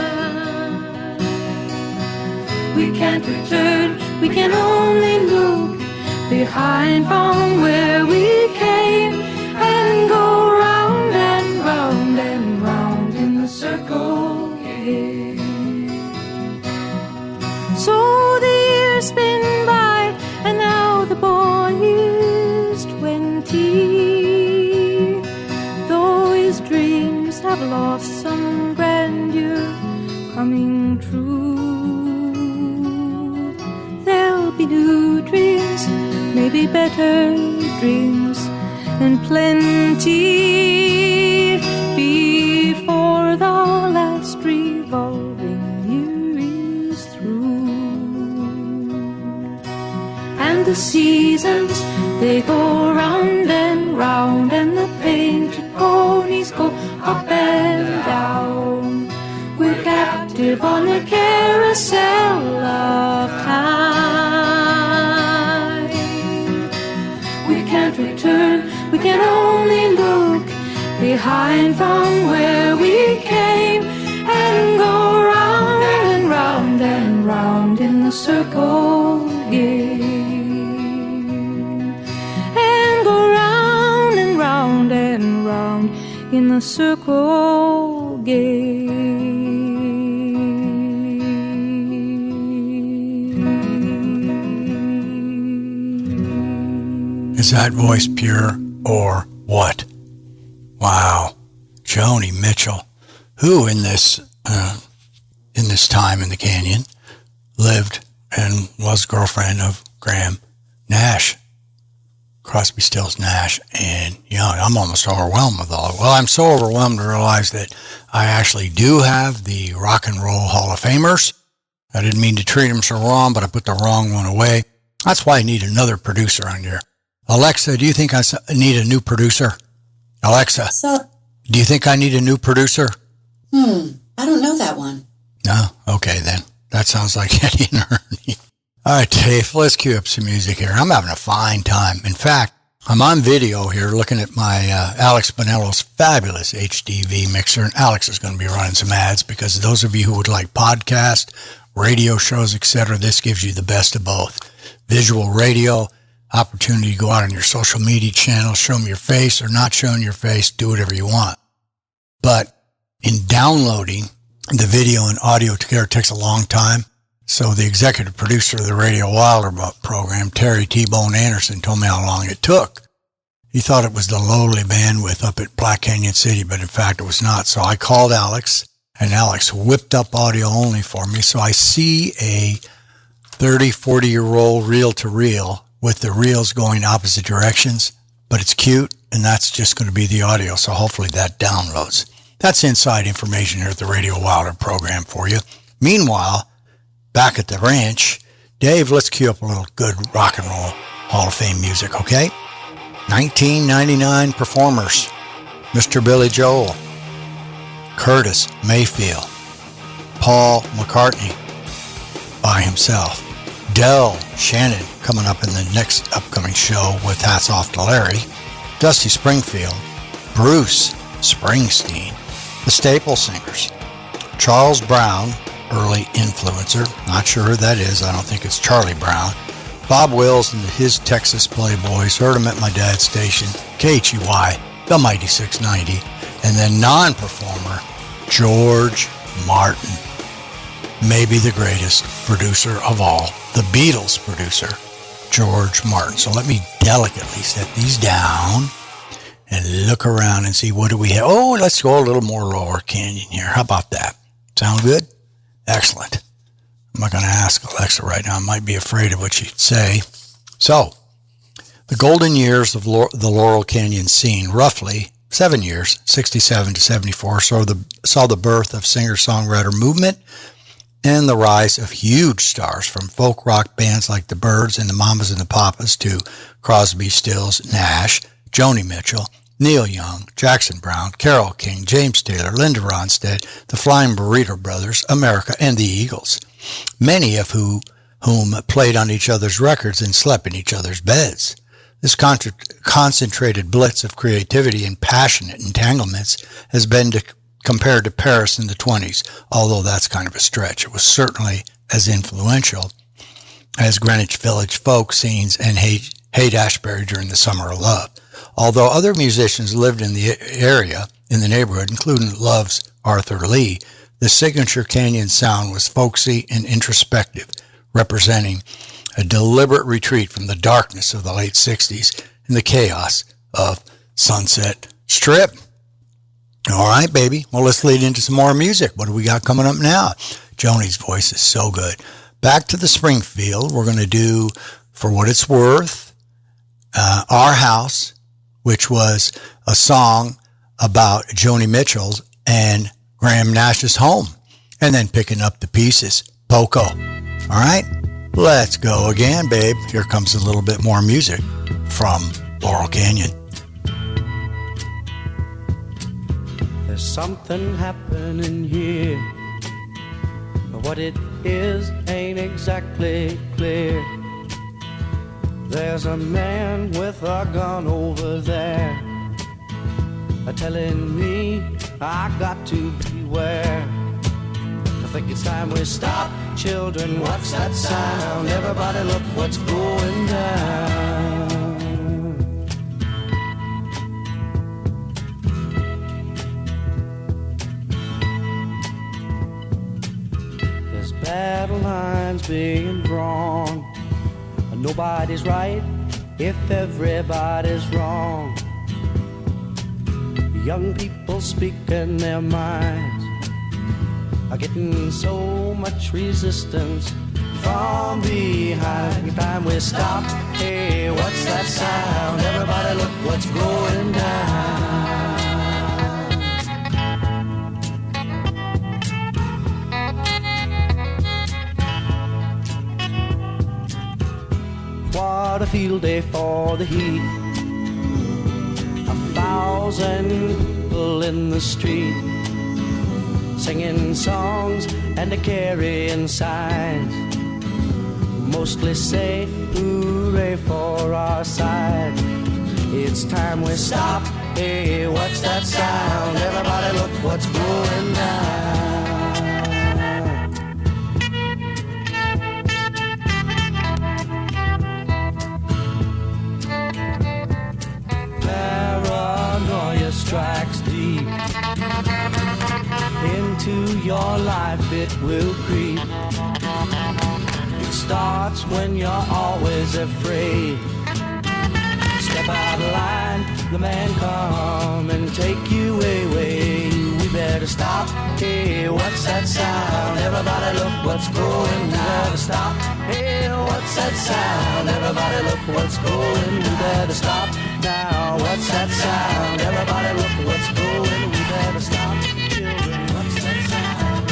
[SPEAKER 17] We can't return, we can only look behind from where we came, and go round and round and round in the circle again.
[SPEAKER 18] So the years spin by, and now the boy is 20. Though his dreams have lost some grandeur coming true, there'll be new dreams, maybe better dreams, and plenty before the last revolving year is through.
[SPEAKER 17] And the seasons, they go round and round, and the painted ponies go up and down. We're captive on the carousel of time. We can't return, we can only look behind from where we came, and go round and round and round in the circle again,
[SPEAKER 18] and go round and round and round in the circle again.
[SPEAKER 3] Is that voice pure or what? Wow. Joni Mitchell, who in this time in the canyon lived and was girlfriend of Graham Nash, Crosby, Stills, Nash, and I'm almost overwhelmed with all. Well, I'm so overwhelmed to realize that I actually do have the Rock and Roll Hall of Famers. I didn't mean to treat them so wrong, but I put the wrong one away. That's why I need another producer on there. Alexa, do you think I need a new producer? Alexa, do you think I need a new producer?
[SPEAKER 4] I don't know that one.
[SPEAKER 3] No? Okay, then. That sounds like Eddie and Ernie. All right, Dave, let's cue up some music here. I'm having a fine time. In fact, I'm on video here looking at my Alex Bonello's fabulous HDV mixer, and Alex is going to be running some ads because those of you who would like podcast, radio shows, etc. This gives you the best of both. Visual radio, opportunity to go out on your social media channels, show them your face or not showing your face, do whatever you want. But in downloading the video and audio together takes a long time. So the executive producer of the Radio Wilder program, Terry T-Bone Anderson, told me how long it took. He thought it was the lowly bandwidth up at Black Canyon City, but in fact it was not. So I called Alex, and Alex whipped up audio only for me. So I see a 30, 40-year-old reel-to-reel with the reels going opposite directions, but it's cute, and that's just going to be the audio. So hopefully that downloads. That's inside information here at the Radio Wilder program for you. Meanwhile, back at the ranch, Dave, let's cue up a little good rock and roll Hall of Fame music, okay? 1999 performers: Mr. Billy Joel, Curtis Mayfield, Paul McCartney by himself, Del Shannon coming up in the next upcoming show with Hats Off to Larry, Dusty Springfield, Bruce Springsteen, the Staple Singers, Charles Brown, early influencer, not sure who that is, I don't think it's Charlie Brown, Bob Wills and his Texas Playboys, heard him at my dad's station, KHEY, the Mighty 690, and then non-performer, George Martin, maybe the greatest producer of all, the Beatles producer, George Martin. So let me delicately set these down and look around and see what do we have. Oh, let's go a little more Laurel Canyon here. How about that? Sound good? Excellent. I'm not going to ask Alexa right now. I might be afraid of what she'd say. So, the golden years of the Laurel Canyon scene, roughly 7 years, 67 to 74, saw the birth of singer-songwriter movement and the rise of huge stars from folk rock bands like the Byrds and the Mamas and the Papas to Crosby, Stills, Nash, Joni Mitchell, Neil Young, Jackson Brown, Carole King, James Taylor, Linda Ronstadt, the Flying Burrito Brothers, America, and the Eagles, many of whom played on each other's records and slept in each other's beds. This concentrated blitz of creativity and passionate entanglements has been compared to Paris in the 20s, although that's kind of a stretch. It was certainly as influential as Greenwich Village folk scenes and Haight-Ashbury during the Summer of Love. Although other musicians lived in the area, in the neighborhood, including Love's Arthur Lee, the signature Canyon sound was folksy and introspective, representing a deliberate retreat from the darkness of the late 60s and the chaos of Sunset Strip. All right, baby. Well, let's lead into some more music. What do we got coming up now? Joni's voice is so good. Back to the Springfield. We're going to do, for what it's worth, Our House, which was a song about Joni Mitchell's and Graham Nash's home, and then picking up the pieces, Poco. All right, let's go again, babe. Here comes a little bit more music from Laurel Canyon.
[SPEAKER 8] There's something happening here, but what it is ain't exactly clear. There's a man with a gun over there, telling me I got to beware. I think it's time we stop. Children, what's that sound? Everybody look what's going down. There's battle lines being drawn. Nobody's right if everybody's wrong. Young people speaking their minds are getting so much resistance from behind. Every time we stop, hey, what's that sound? Everybody look what's going down. What a field day for the heat. 1,000 people in the street, singing songs and carrying signs, mostly say hooray for our side. It's time we stop. Hey, what's that sound? Everybody look what's going down. your life it will creep. It starts when you're always afraid. Step out of line, the man come and take you away. We better stop. Hey, what's that sound? Everybody look what's going. We better stop. Hey, what's that sound? Everybody look what's going. We better stop now. What's that sound? Everybody look what's going. We better stop. Children, what's that sound?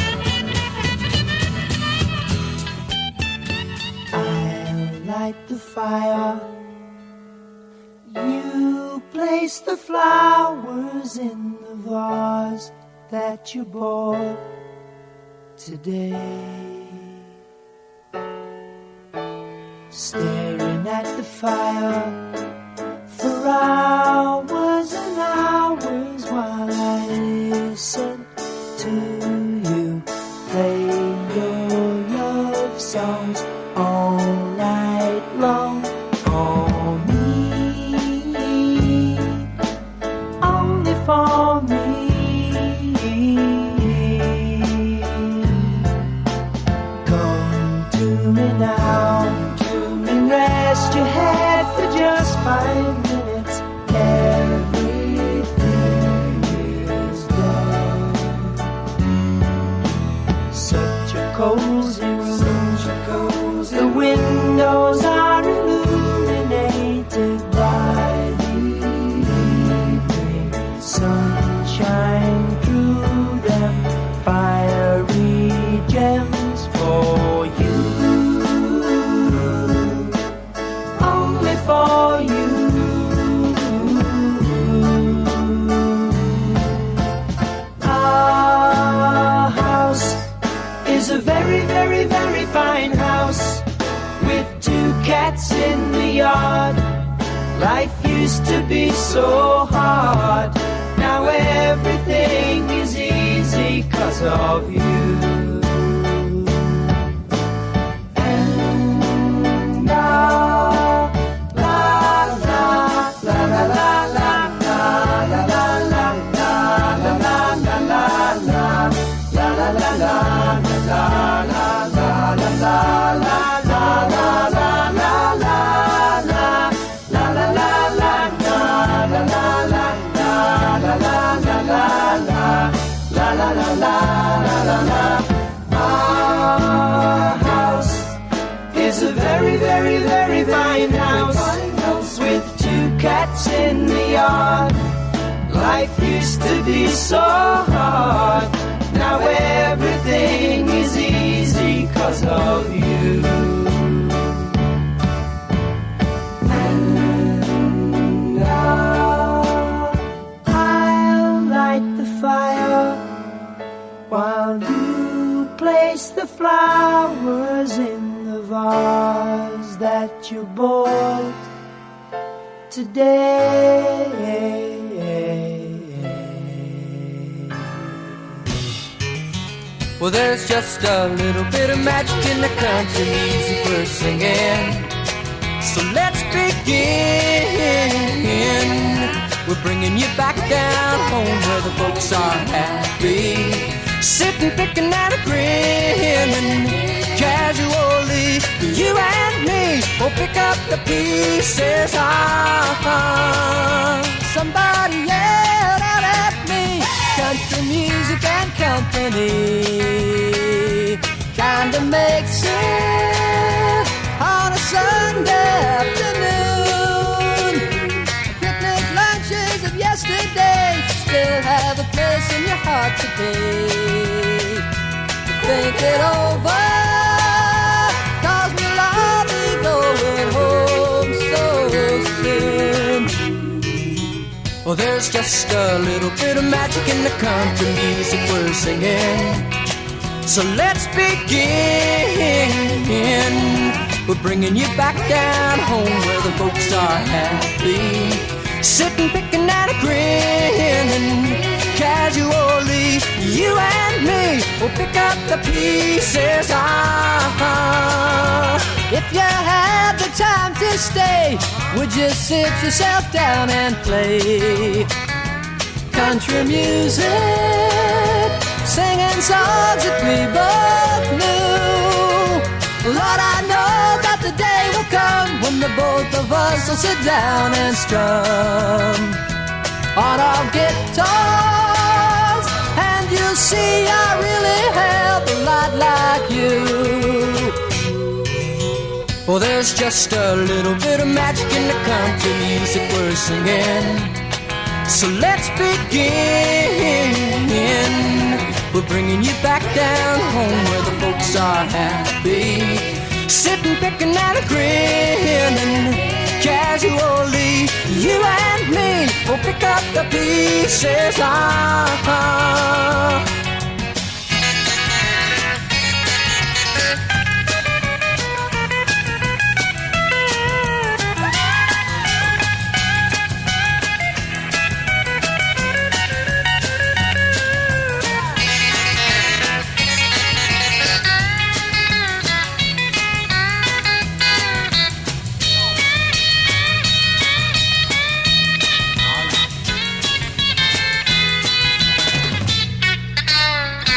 [SPEAKER 8] I'll light the fire. You place the flowers in the vase that you bought today. Staring at the fire for hours and hours while I listen to you play your love songs all night long. For me, only for me. Come to me now and rest your head for just 5 minutes. Everything is done. Such a cozy room. The windows are illuminated by the evening sunshine through them. Fiery gems for you, only for you. Our house is a very, very, very fine house with 2 cats in the yard. Life used to be so hard. Now everything is easy 'cause of you. And la la la la la la la la la la la la la la la la la la la Our house is a very, very, very fine house with 2 cats in the yard. Life used to be so hard. Now everything is easy 'cause of you. And I'll light the fire while you place the flowers in the vase that you bought today. Well, there's just a little bit of magic in the country music we're singing. So let's begin. We're bringing you back down home where the folks are happy. Sitting, picking and a grinning casually. You and me will pick up the pieces. Somebody yelled out at me, country music and company kinda makes sense on a Sunday afternoon. Picnic lunches of yesterday still have a place in your heart today. Think it over, 'cause we'll all be going home so soon. Well, there's just a little bit of magic in the country music we're singing. So let's begin. We're bringing you back down home where the folks are happy. Sitting, picking and a grinning casually. You and me will pick up the pieces. If you had the time to stay, would you sit yourself down and play country music singing songs that we both knew. Lord, I know that the day will come when the both of us will sit down and strum on our guitars, and you'll see I really help a lot like you. Well, there's just a little bit of magic in the country music we're singing, so let's begin. We're bringing you back down home where the folks are happy, sitting, picking and grinning casually. You and me will pick up the pieces.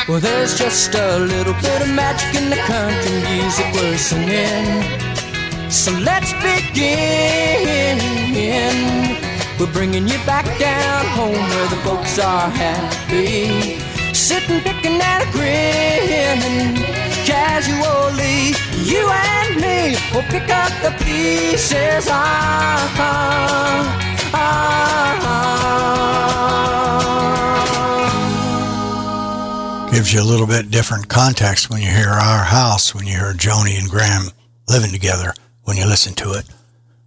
[SPEAKER 8] Well, there's just a little bit of magic in the country music we're singing, so let's begin. We're bringing you back down home where the folks are happy, sitting, picking and grinning casually. You and me will pick up the pieces.
[SPEAKER 3] Gives you a little bit different context when you hear Our House, when you hear Joni and Graham living together, when you listen to it.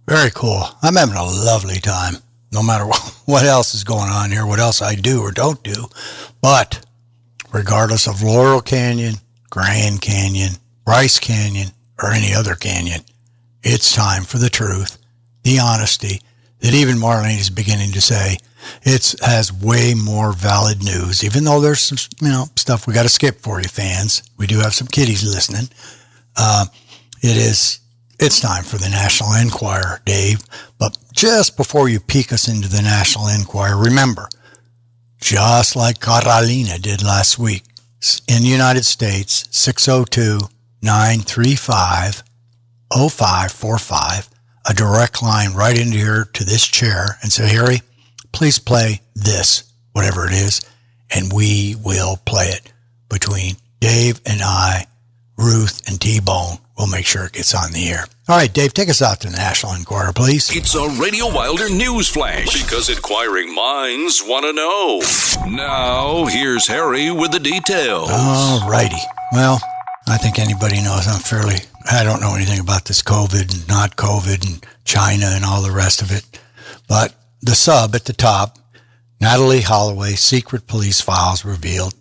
[SPEAKER 3] Very cool. I'm having a lovely time, no matter what else is going on here, what else I do or don't do. But regardless of Laurel Canyon, Grand Canyon, Bryce Canyon, or any other canyon, it's time for the truth, the honesty, that even Marlene is beginning to say. It has way more valid news, even though there's some, stuff we got to skip for you fans. We do have some kiddies listening. It's time for the National Enquirer, Dave. But just before you peek us into the National Enquirer, remember, just like Carolina did last week, in the United States, 602-935-0545, a direct line right into here to this chair, and say, Harry, please play this, whatever it is, and we will play it between Dave and I, Ruth and T-Bone. We'll make sure it gets on the air. All right, Dave, take us out to the National Enquirer, please.
[SPEAKER 1] It's a Radio Wilder news flash, because inquiring minds want to know. Now, here's Harry with the details.
[SPEAKER 3] All righty. Well, I think anybody knows I don't know anything about this COVID and not COVID and China and all the rest of it, but the sub at the top, Natalie Holloway, secret police files revealed,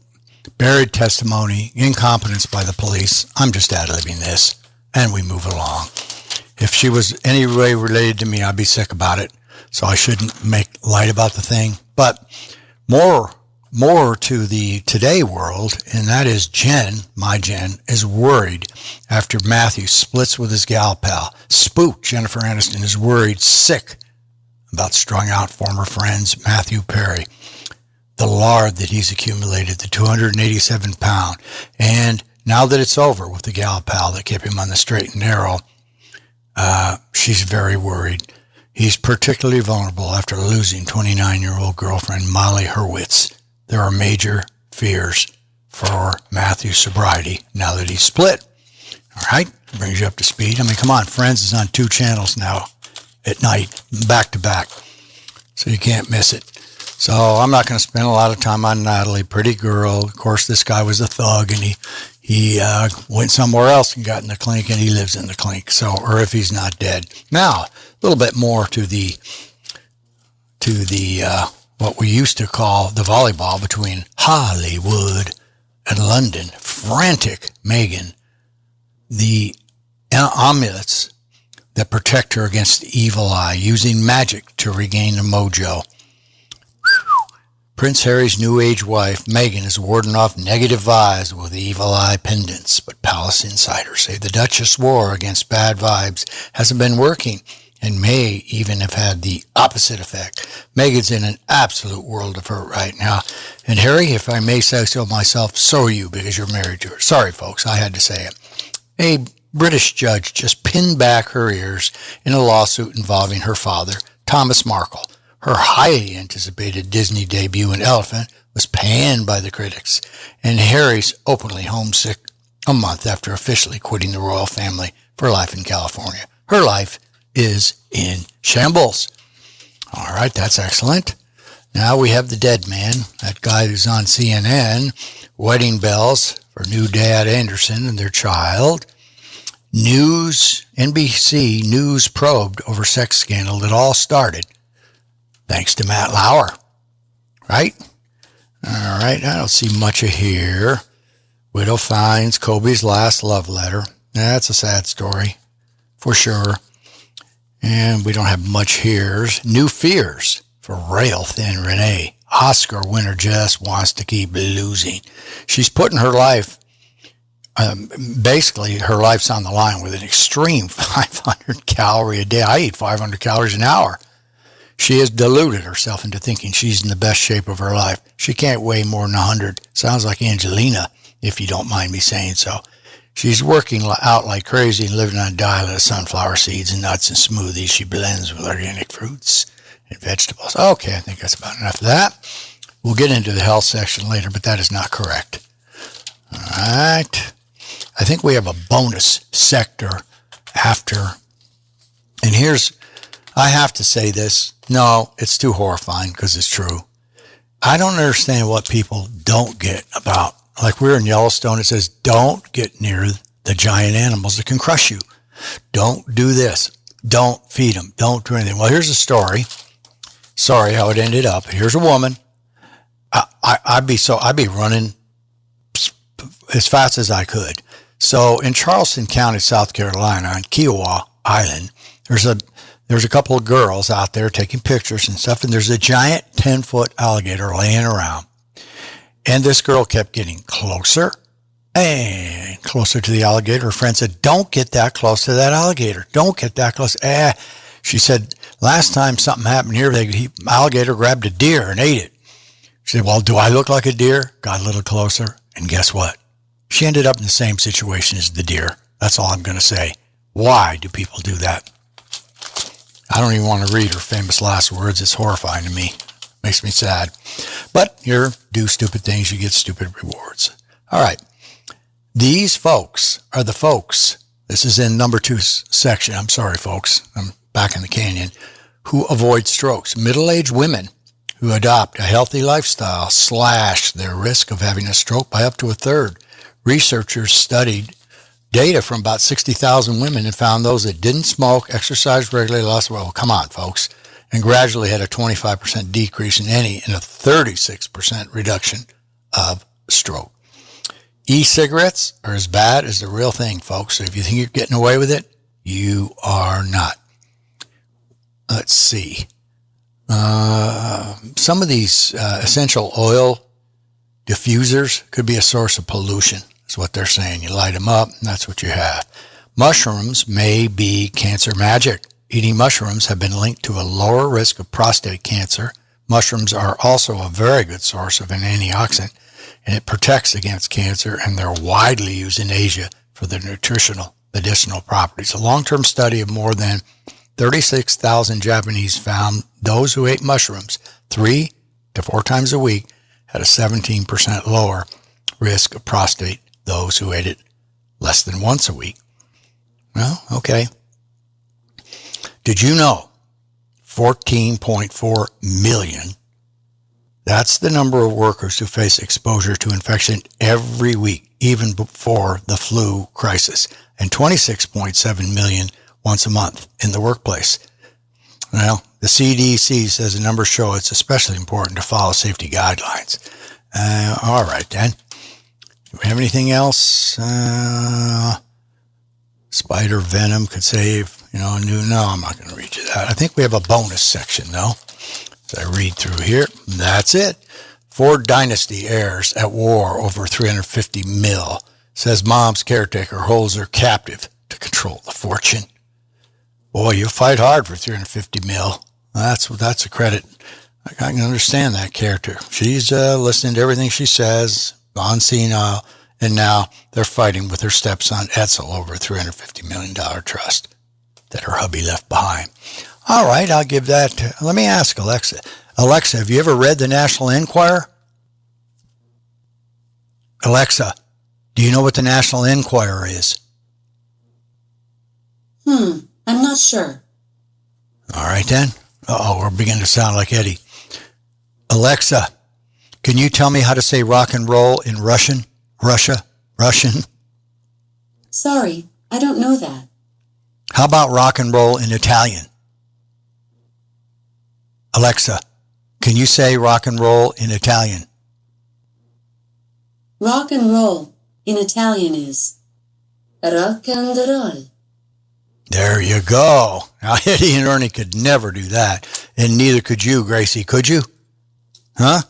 [SPEAKER 3] buried testimony, incompetence by the police. I'm just ad-libbing this, and we move along. If she was any way related to me, I'd be sick about it, so I shouldn't make light about the thing. But more to the today world, and that is Jen, my Jen, is worried after Matthew splits with his gal pal. Spook Jennifer Aniston is worried sick about strung out former friends Matthew Perry, the lard that he's accumulated, the 287 pound. And now that it's over with the gal pal that kept him on the straight and narrow, she's very worried. He's particularly vulnerable after losing 29-year-old girlfriend Molly Hurwitz. There are major fears for Matthew's sobriety now that he's split. All right, brings you up to speed. I mean, come on, Friends is on 2 channels now at night, back to back, so you can't miss it. So I'm not going to spend a lot of time on Natalie, pretty girl. Of course, this guy was a thug, and he went somewhere else and got in the clink, and he lives in the clink. So, or if he's not dead. Now, a little bit more to the what we used to call the volleyball between Hollywood and London. Frantic Meghan, the amulets that protect her against the evil eye, using magic to regain the mojo. Prince Harry's new age wife, Meghan, is warding off negative vibes with evil eye pendants, but palace insiders say the Duchess' war against bad vibes hasn't been working, and may even have had the opposite effect. Megan's in an absolute world of hurt right now. And Harry, if I may say so myself, so are you, because you're married to her. Sorry, folks, I had to say it. A British judge just pinned back her ears in a lawsuit involving her father, Thomas Markle. Her highly anticipated Disney debut in Elephant was panned by the critics, and Harry's openly homesick a month after officially quitting the royal family for life in California. Her life is in shambles. All right, that's excellent. Now we have the dead man, that guy who's on CNN, wedding bells for new dad Anderson and their child. NBC News probed over sex scandal that all started thanks to Matt Lauer. Right? All right, I don't see much of here. Widow finds Kobe's last love letter. That's a sad story, for sure. And we don't have much here. New fears for rail-thin Renee. Oscar winner just wants to keep losing. She's putting her life, basically her life's on the line with an extreme 500 calorie a day. I eat 500 calories an hour. She has deluded herself into thinking she's in the best shape of her life. She can't weigh more than 100. Sounds like Angelina, if you don't mind me saying so. She's working out like crazy and living on a diet of sunflower seeds and nuts and smoothies she blends with organic fruits and vegetables. Okay, I think that's about enough of that. We'll get into the health section later, but that is not correct. All right. I think we have a bonus sector after. And here's, I have to say this. No, it's too horrifying because it's true. I don't understand what people don't get about, like we're in Yellowstone, it says, don't get near the giant animals that can crush you. Don't do this. Don't feed them. Don't do anything. Well, here's a story. Sorry how it ended up. Here's a woman. I'd be running as fast as I could. So in Charleston County, South Carolina, on Kiowa Island, there's a couple of girls out there taking pictures and stuff, and there's a giant 10-foot alligator laying around. And this girl kept getting closer and closer to the alligator. Her friend said, don't get that close to that alligator. Don't get that close. She said, last time something happened here, the alligator grabbed a deer and ate it. She said, well, do I look like a deer? Got a little closer. And guess what? She ended up in the same situation as the deer. That's all I'm going to say. Why do people do that? I don't even want to read her famous last words. It's horrifying to me. Makes me sad. But you do stupid things, you get stupid rewards. All right. These folks are the folks. This is in number 2 section. I'm sorry, folks. I'm back in the canyon. Who avoid strokes. Middle-aged women who adopt a healthy lifestyle slash their risk of having a stroke by up to a third. Researchers studied data from about 60,000 women and found those that didn't smoke, exercised regularly, lost weight. Well, come on, folks. And gradually had a 25% decrease in any and a 36% reduction of stroke. E-cigarettes are as bad as the real thing, folks. So if you think you're getting away with it, you are not. Let's see. Some of these essential oil diffusers could be a source of pollution, is what they're saying. You light them up, and that's what you have. Mushrooms may be cancer magic. Eating mushrooms have been linked to a lower risk of prostate cancer. Mushrooms are also a very good source of an antioxidant, and it protects against cancer, and they're widely used in Asia for their nutritional medicinal properties. A long-term study of more than 36,000 Japanese found those who ate mushrooms 3 to 4 times a week had a 17% lower risk of prostate, those who ate it less than once a week. Well, okay. Did you know 14.4 million, that's the number of workers who face exposure to infection every week, even before the flu crisis, and 26.7 million once a month in the workplace. Well, the CDC says the numbers show it's especially important to follow safety guidelines. All right, then. Do we have anything else? Spider venom could save, no, I'm not going to read you that. I think we have a bonus section, though. As I read through here, that's it. Ford Dynasty heirs at war over 350 mil. Says mom's caretaker holds her captive to control the fortune. Boy, you fight hard for 350 mil. That's a credit. I can understand that character. She's listening to everything she says, gone senile, and now they're fighting with her stepson Edsel over a $350 million trust that her hubby left behind. All right, I'll give that. Let me ask Alexa. Alexa, have you ever read the National Enquirer? Alexa, do you know what the National Enquirer is?
[SPEAKER 4] I'm not sure.
[SPEAKER 3] All right, then. We're beginning to sound like Eddie. Alexa, can you tell me how to say rock and roll in Russian? Russian?
[SPEAKER 4] Sorry, I don't know that.
[SPEAKER 3] How about rock and roll in Italian? Alexa, can you say rock and roll in Italian?
[SPEAKER 4] Rock and roll in Italian is rock and roll.
[SPEAKER 3] There you go. Now, Eddie and Ernie could never do that, and neither could you, Gracie, could you? Huh?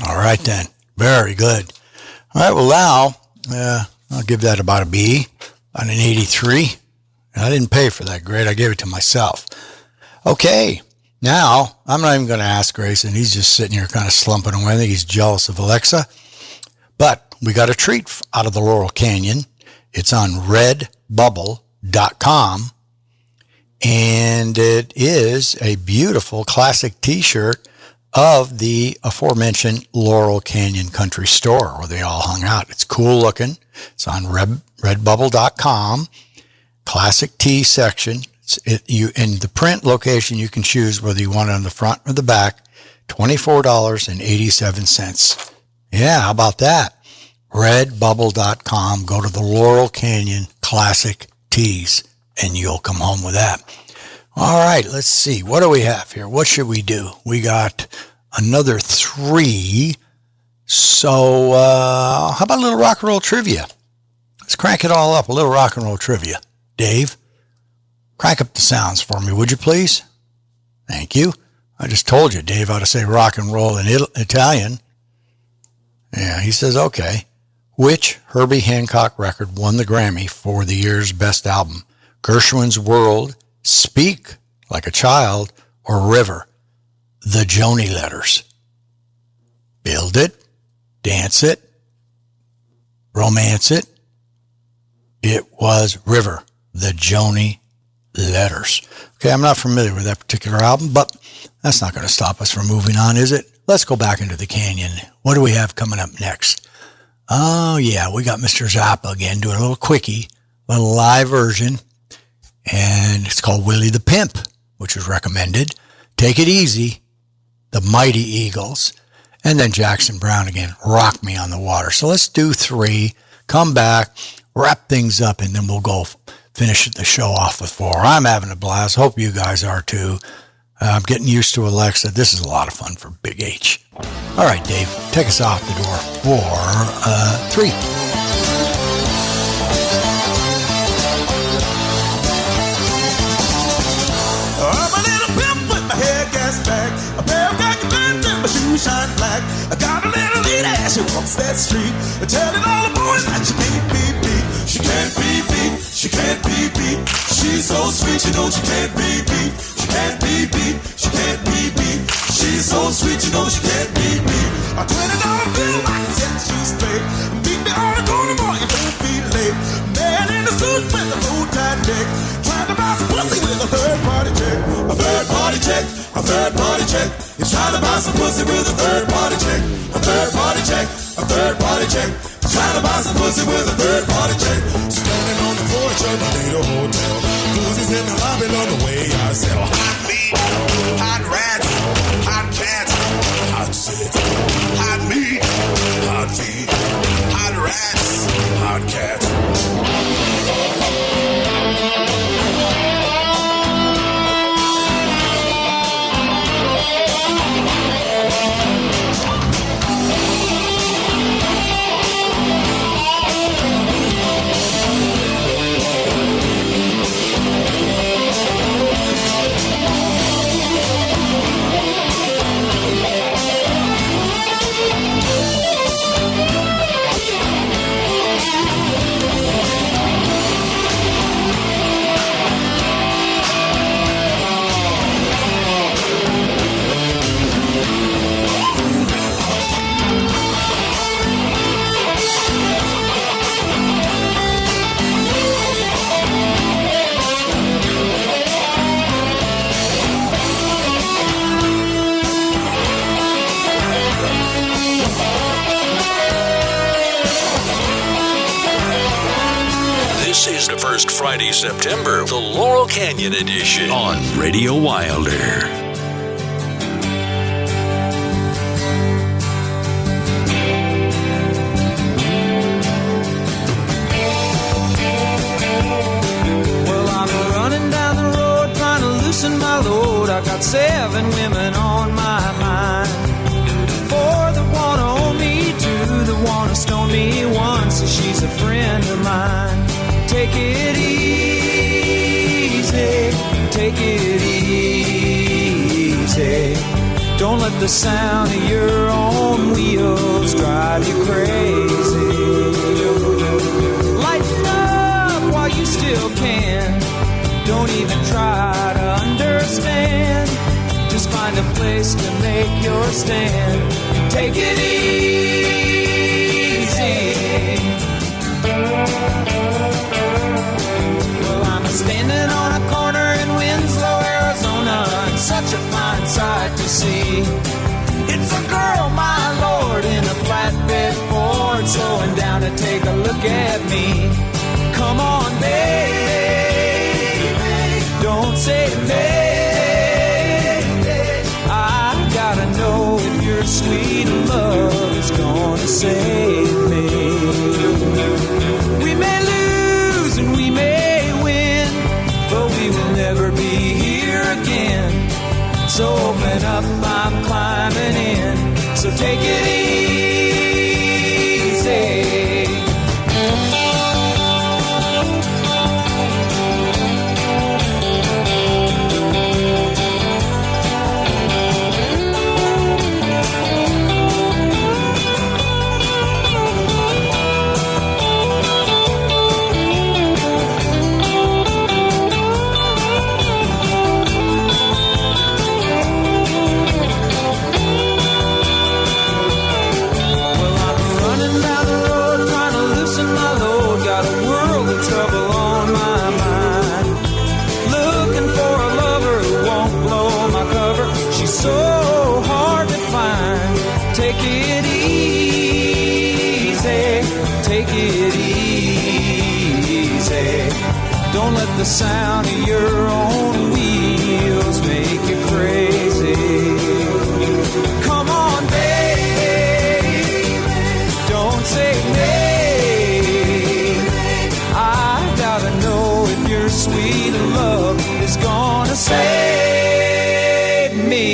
[SPEAKER 3] All right, then. Very good. All right, well, now, I'll give that about a B, on an 83. I didn't pay for that grade. I gave it to myself. Okay, now, I'm not even going to ask Grayson. He's just sitting here kind of slumping away. I think he's jealous of Alexa. But we got a treat out of the Laurel Canyon. It's on redbubble.com. And it is a beautiful classic t-shirt of the aforementioned Laurel Canyon Country Store where they all hung out. It's cool looking. It's on redbubble.com. Classic tee section. In the print location, you can choose whether you want it on the front or the back. $24.87. Yeah, how about that? Redbubble.com. Go to the Laurel Canyon Classic Tees, and you'll come home with that. All right, let's see. What do we have here? What should we do? We got another 3. So, how about a little rock and roll trivia? Let's crank it all up. A little rock and roll trivia. Dave, crank up the sounds for me, would you please? Thank you. I just told you Dave ought to say rock and roll in Italian. Yeah, he says, okay. Which Herbie Hancock record won the Grammy for the year's best album? Gershwin's World, Speak Like a Child, or River? The Joni Letters. Build it, dance it, romance it. It was River, the Joni Letters. Okay, I'm not familiar with that particular album, but that's not going to stop us from moving on, is it? Let's go back into the canyon. What do we have coming up next? Oh, yeah, we got Mr. Zappa again doing a little quickie, a little live version, and it's called Willie the Pimp, which was recommended. Take It Easy, the Mighty Eagles, and then Jackson Browne again, Rock Me on the Water. So let's do 3, come back, wrap things up, and then we'll go finish the show off with 4. I'm having a blast. Hope you guys are too. I'm getting used to Alexa. This is a lot of fun for Big H. All right, Dave, take us out the door for 3.
[SPEAKER 2] I'm a little pimp with my hair gas back, a pair of khaki pants and my shoes shine black. I got a little lady, she walks that street, telling all the boys that she can't be beat. She can't be beat, she can't be beat. She's so sweet, you know she can't be beat. She can't be beat, she can't be beat. She's so sweet, you know she can't be beat. A $20 bill, I can set you straight. Meet me on the corner, boy, you don't be late. Man in the suit with a bow-tie neck, trying to buy some pussy with a third-party check. A third-party check, a third-party check. He's trying to buy some pussy with a third-party check. A third-party check, a third-party check. He's trying to buy some pussy with a third-party check. Standing on the porch of the Lido Hotel, Pussy's in the lobby on the way I sell hot meat, hot rats, hot cats, hot sit, hot meat, hot feet, hot rats, hot cats.
[SPEAKER 1] This is the first Friday, September, the Laurel Canyon edition on Radio Wilder.
[SPEAKER 19] My load, I got 7 women on my mind. 4 that wanna own me, 2 that wanna stone me, 1 says she's a friend of mine. Take it easy, take it easy. Don't let the sound of your own wheels drive you crazy. Lighten up while you still can. Don't even try to understand. Just find a place to make your stand. Take it easy. Well, I'm standing on a corner in Winslow, Arizona. It's such a fine sight to see. It's a girl, my lord, in a flatbed Ford, slowing down to take a look at me. Come on, baby. Don't say maybe. I gotta know if your sweet love is gonna save me. We may lose and we may win, but we will never be here again. So open up, I'm climbing in. So take it easy. So hard to find. Take it easy, take it easy. Don't let the sound of your own wheels make you crazy. Come on, baby, don't say maybe. I gotta know if your sweet love is gonna save me.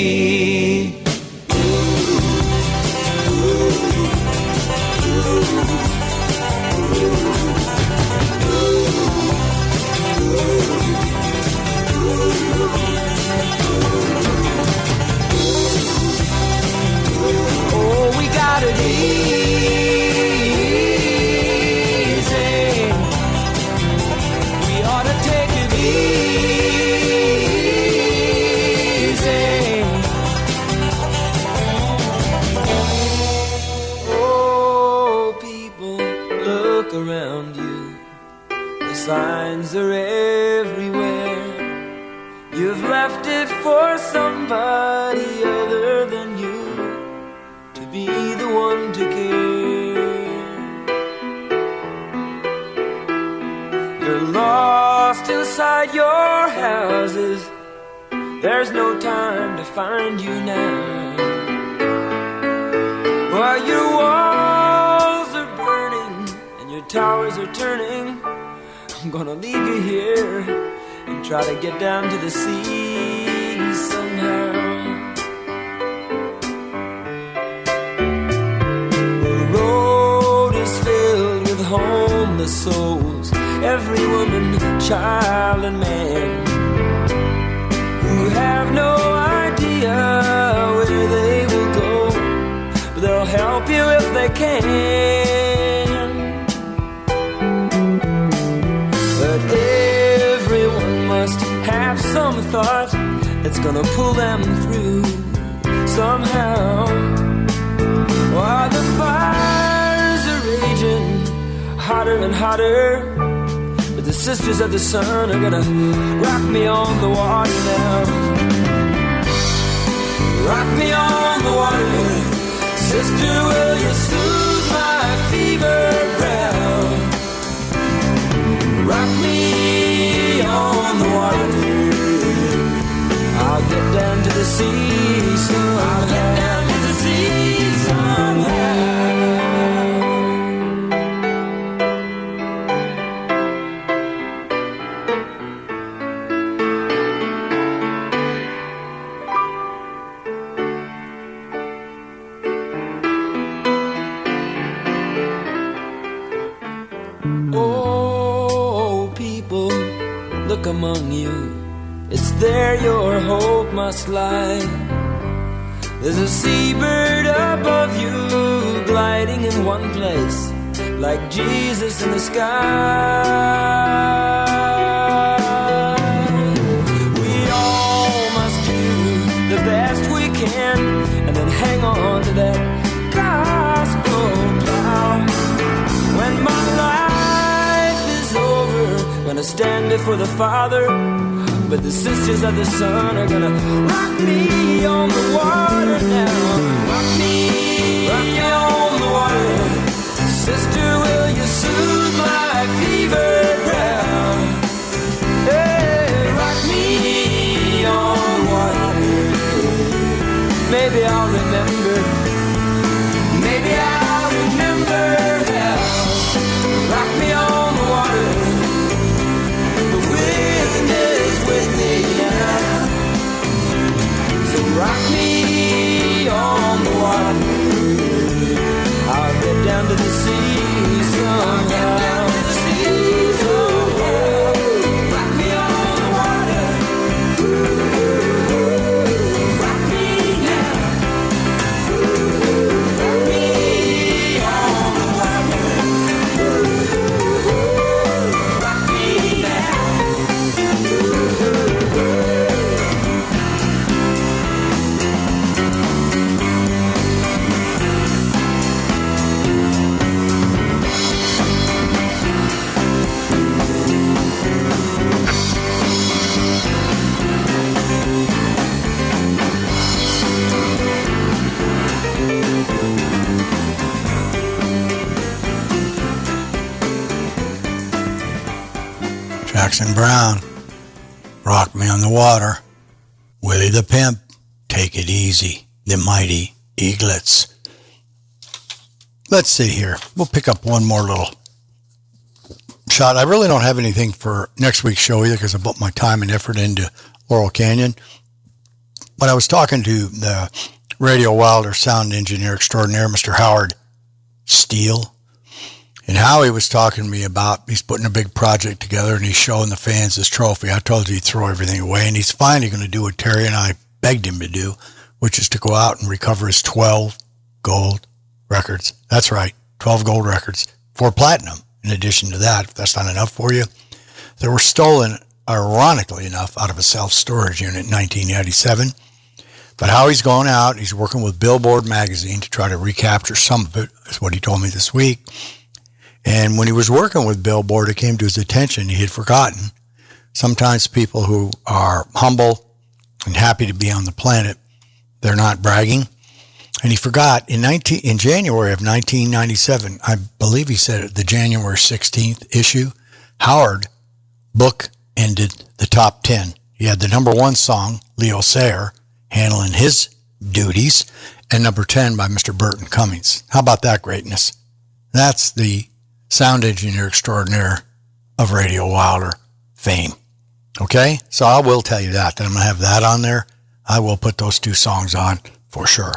[SPEAKER 19] Oh, we got it easy. We ought to take it easy. Oh, people, look around you. The signs are everywhere. You've left it for somebody other than you to be the one to care. You're lost inside your houses. There's no time to find you now. While your walls are burning and your towers are turning, I'm gonna leave you here and try to get down to the sea somehow. The road is filled with homeless souls, every woman, child and man, who have no idea where they will go, but they'll help you if they can. But everyone must have some thought that's gonna pull them through somehow. While the fires are raging hotter and hotter, but the sisters of the sun are gonna rock me on the water now. Rock me on the water, sister, will you soothe my fever brow? look among you, it's there your hope must lie. There's a seabird above you, gliding in one place, like Jesus in the sky. We all must do the best we can, and then hang on to that gospel plow. When my life is over, when I stand before the Father, but the sisters of the sun are gonna rock me on the water now. Rock me on the water. Sister, will you soothe my fever brow? Hey, rock me on the water. Maybe I'll remember. Maybe I'll remember now. Rock me on the water. With me now, so rock me on the water. I'll get down to the sea somehow. Rock me on the water. Rock me now. Rock me on the water. Rock me now.
[SPEAKER 3] Jackson Brown, Rock Me on the Water. Willie the Pimp, Take It Easy. The Mighty Eaglets. Let's see here. We'll pick up one more little shot. I really don't have anything for next week's show either because I put my time and effort into Laurel Canyon. But I was talking to the Radio Wilder sound engineer extraordinaire, Mr. Howard Steele. And Howie was talking to me about, he's putting a big project together and he's showing the fans his trophy. I told you he'd throw everything away, and he's finally going to do what Terry and I begged him to do, which is to go out and recover his 12 gold records. That's right, 12 gold records, 4 platinum. In addition to that, if that's not enough for you, they were stolen, ironically enough, out of a self-storage unit in 1987. But Howie's going out, he's working with Billboard magazine to try to recapture some of it, is what he told me this week. And when he was working with Billboard, it came to his attention he had forgotten. Sometimes people who are humble and happy to be on the planet, they're not bragging. And he forgot in January of 1997, I believe he said it, the January 16th issue, Howard book ended the top 10. He had the number 1 song, Leo Sayer, handling his duties, and number 10 by Mr. Burton Cummings. How about that greatness? That's the sound engineer extraordinaire of Radio Wilder fame. Okay? So I will tell you that I'm going to have that on there. I will put those 2 songs on for sure.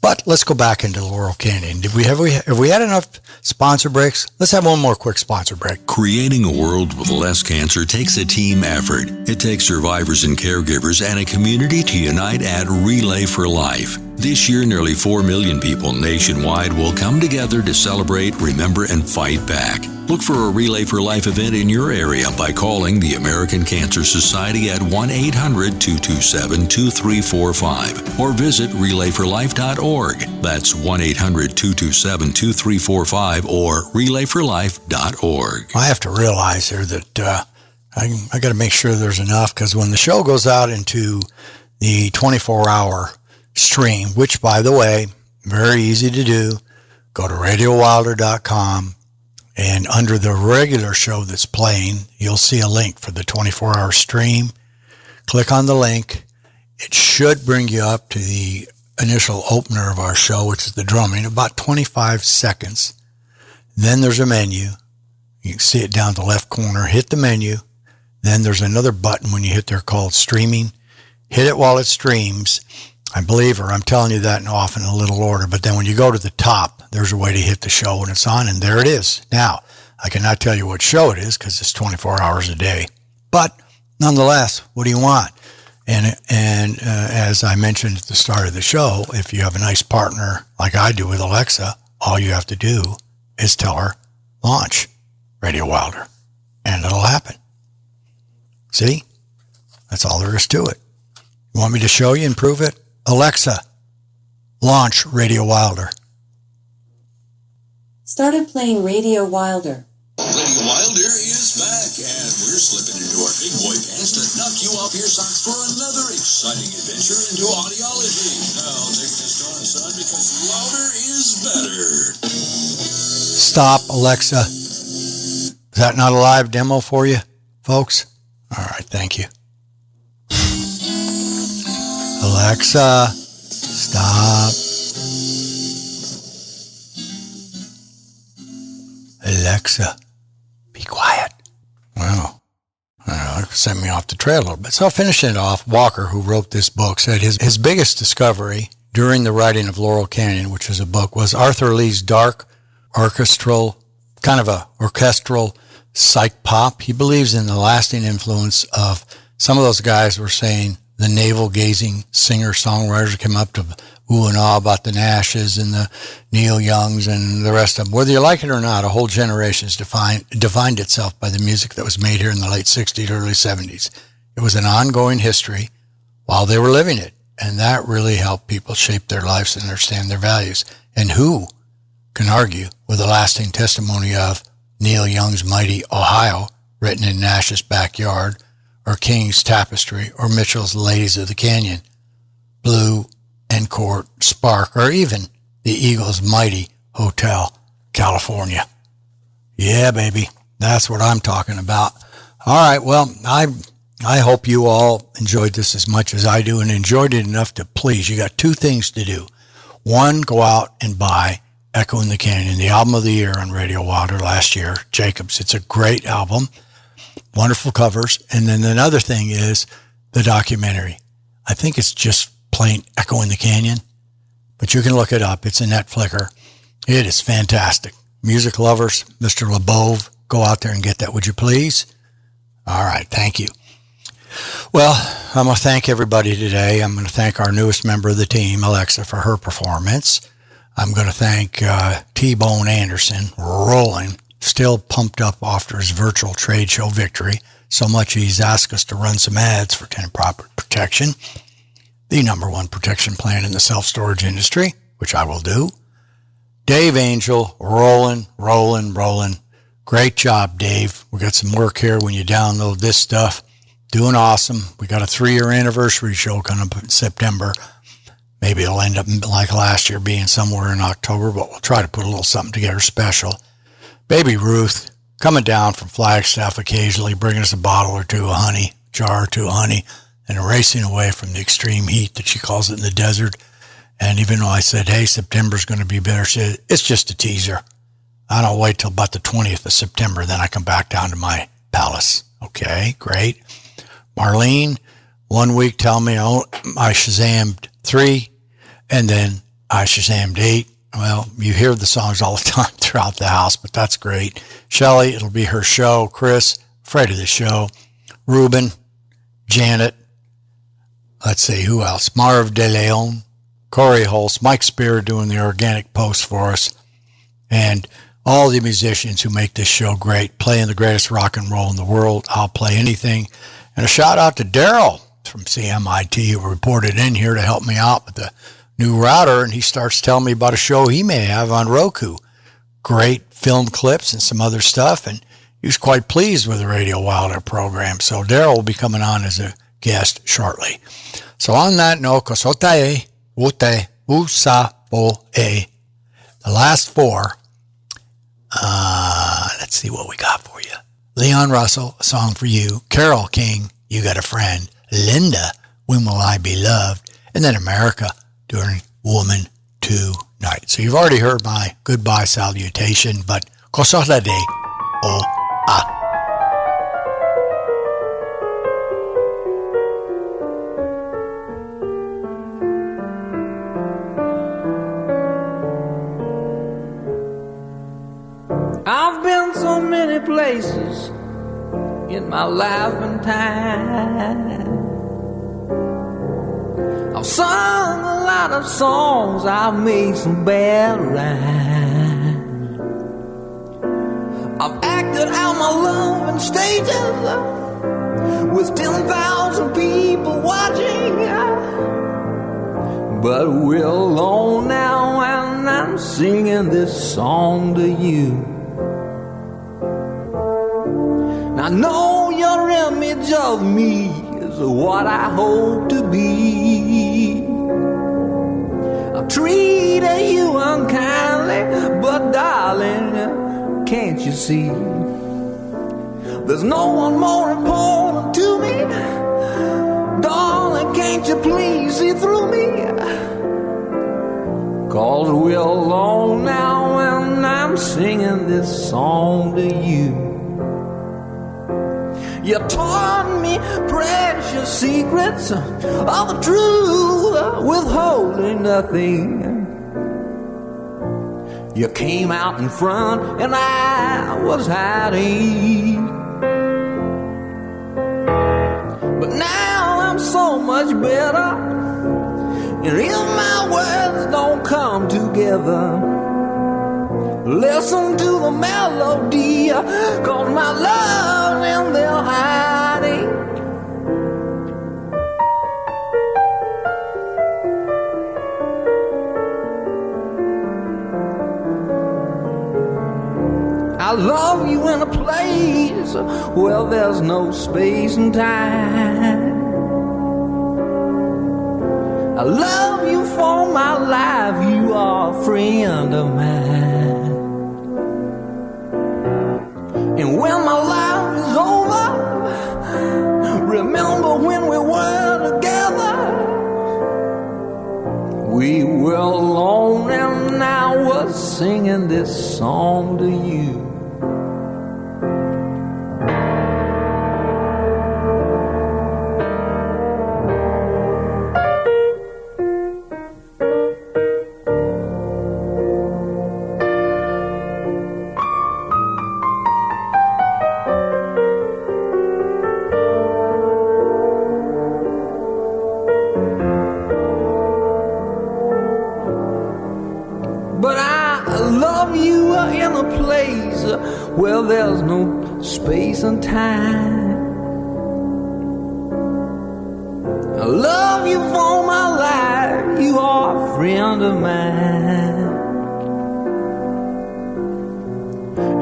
[SPEAKER 3] But let's go back into Laurel Canyon. Have we had enough sponsor breaks? Let's have one more quick sponsor break.
[SPEAKER 1] Creating a world with less cancer takes a team effort. It takes survivors and caregivers and a community to unite at Relay for Life. This year, nearly 4 million people nationwide will come together to celebrate, remember, and fight back. Look for a Relay for Life event in your area by calling the American Cancer Society at 1-800-227-2345 or visit relayforlife.org. That's 1-800-227-2345 or relayforlife.org.
[SPEAKER 3] I have to realize here that I got to make sure there's enough, because when the show goes out into the 24-hour stream, which, by the way, very easy to do, go to radiowilder.com. And under the regular show that's playing, you'll see a link for the 24-hour stream. Click on the link. It should bring you up to the initial opener of our show, which is the drumming, about 25 seconds. Then there's a menu. You can see it down the left corner. Hit the menu. Then there's another button when you hit there called streaming. Hit it while it streams. I believe her. I'm telling you that off in a little order. But then when you go to the top, there's a way to hit the show when it's on, and there it is. Now, I cannot tell you what show it is because it's 24 hours a day. But nonetheless, what do you want? And as I mentioned at the start of the show, if you have a nice partner like I do with Alexa, all you have to do is tell her, launch Radio Wilder, and it'll happen. See? That's all there is to it. You want me to show you and prove it? Alexa, launch Radio Wilder.
[SPEAKER 4] Started playing Radio Wilder.
[SPEAKER 1] Radio Wilder is back, and we're slipping into our big boy pants to knock you off your socks for another exciting adventure into audiology. Now, take this on, son, because louder is better.
[SPEAKER 3] Stop, Alexa. Is that not a live demo for you, folks? All right, thank you. Alexa, stop. Alexa, be quiet. Well, sent me off the trail a little bit. So finishing it off, Walker, who wrote this book, said his biggest discovery during the writing of Laurel Canyon, which is a book, was Arthur Lee's dark, orchestral, kind of a orchestral psych pop. He believes in the lasting influence of some of those guys were saying the navel-gazing singer-songwriters came up to ooh and ah about the Nashes and the Neil Youngs and the rest of them. Whether you like it or not, a whole generation has defined itself by the music that was made here in the late 60s, early 70s. It was an ongoing history while they were living it, and that really helped people shape their lives and understand their values. And who can argue with the lasting testimony of Neil Young's Mighty Ohio, written in Nash's backyard, or King's Tapestry, or Mitchell's Ladies of the Canyon, Blue and Court, Spark, or even the Eagles' Mighty Hotel, California. Yeah, baby, that's what I'm talking about. All right, well, I hope you all enjoyed this as much as I do and enjoyed it enough to please. You got two things to do. One, go out and buy Echo in the Canyon, the album of the year on Radio Wilder last year, Jacobs. It's a great album, wonderful covers. And then another thing is the documentary. I think it's just plain Echo in the Canyon, but you can look it up. It's a Netflixer. It is fantastic. Music lovers, Mr. LeBove, go out there and get that, would you please? All right, thank you. Well, I'm going to thank everybody today. I'm going to thank our newest member of the team, Alexa, for her performance. I'm going to thank T-Bone Anderson, rolling, still pumped up after his virtual trade show victory, so much he's asked us to run some ads for Tenant Property Protection, the number one protection plan in the self-storage industry, which I will do. Dave Angel, rolling. Great job, Dave. We got some work here when you download this stuff. Doing awesome. We got a 3-year anniversary show coming up in September. Maybe it'll end up like last year being somewhere in October, but we'll try to put a little something together special. Baby Ruth, coming down from Flagstaff occasionally, bringing us a bottle or two of honey, jar or two of honey, and racing away from the extreme heat that she calls it in the desert. And even though I said, hey, September's going to be better, she said, it's just a teaser. I don't wait till about the 20th of September, then I come back down to my palace. Okay, great. Marlene, 1 week tell me I Shazammed 3, and then I Shazammed 8. Well, you hear the songs all the time throughout the house, but that's great. Shelley, it'll be her show. Chris, afraid of the show. Ruben, Janet, let's see, who else? Marv De Leon, Corey Holst, Mike Spear doing the organic post for us, and all the musicians who make this show great, playing the greatest rock and roll in the world. I'll play anything. And a shout out to Daryl from CMIT who reported in here to help me out with the new router, and he starts telling me about a show he may have on Roku. Great film clips and some other stuff, and he was quite pleased with the Radio Wilder program. So Daryl will be coming on as a guest shortly. So on that note, kosotae, ute, usapoe, the last four, let's see what we got for you. Leon Russell, a song for you. Carole King, You Got a Friend. Linda, When Will I Be Loved? And then America, doing Woman Tonight. So you've already heard my goodbye salutation, but kosotae o a.
[SPEAKER 8] I've been so many places
[SPEAKER 20] in my laughing time. I've sung a lot of songs, I've made some bad rhymes. I've acted out my love in stages with 10,000 people watching. But we're alone now and I'm singing this song to you. I know your image of me is what I hope to be. I've treated you unkindly, but darling, can't you see? There's no one more important to me. Darling, can't you please see through me? 'Cause we're alone now and I'm singing this song to you. You taught me precious secrets of the truth, withholding nothing. You came out in front and I was hiding. But now I'm so much better, and if my words don't come together, listen to the melody, 'cause my love's in there hiding. I love you in a place where there's no space and time. I love you for my life, you are a friend of mine. And when my life is over, remember when we were together. We were alone and I was singing this song to you. Well, there's no space and time. I love you for my life, you are a friend of mine.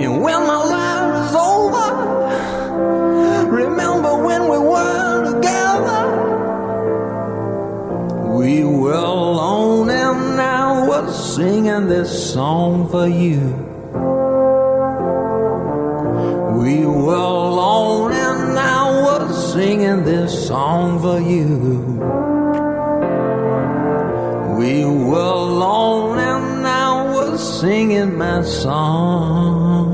[SPEAKER 20] And when my life is over, remember when we were together. We were alone and I was singing this song for you. We were alone and I was singing this song for you. We were alone and I was singing my song.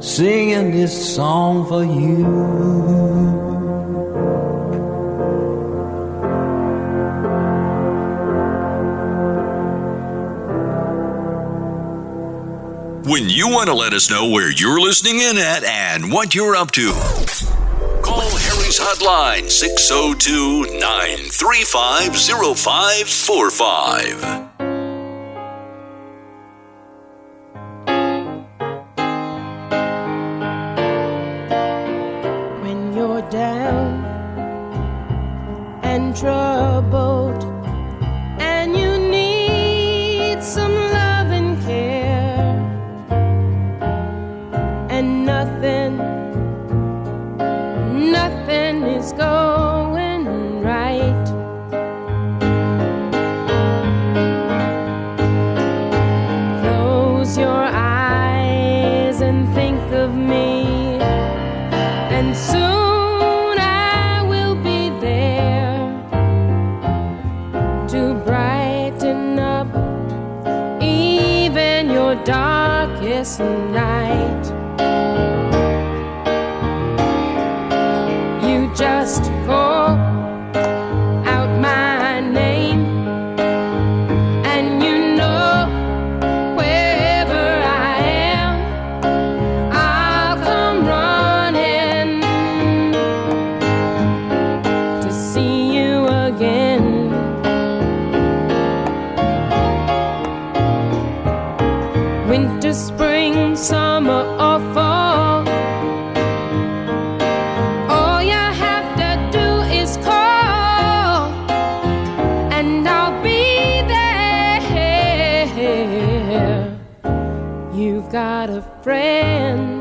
[SPEAKER 20] Singing this song for you.
[SPEAKER 1] When you want to let us know where you're listening in at and what you're up to, call Harry's hotline 602-935-0545.
[SPEAKER 7] When you're down and troubled and you need some love and care, and nothing is going right. Close your eyes and think of me, and soon I will be there to brighten up even your darkest night. You just call out my name, and you know wherever I am, summer or fall. All you have to do is call, and I'll be there. You've got a friend.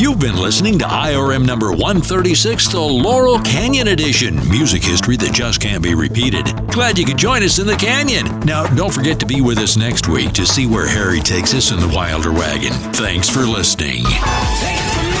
[SPEAKER 1] You've been listening to IRM number 136, the Laurel Canyon edition. Music history that just can't be repeated. Glad you could join us in the canyon. Now, don't forget to be with us next week to see where Harry takes us in the Wilder wagon. Thanks for listening.
[SPEAKER 2] Take it from me.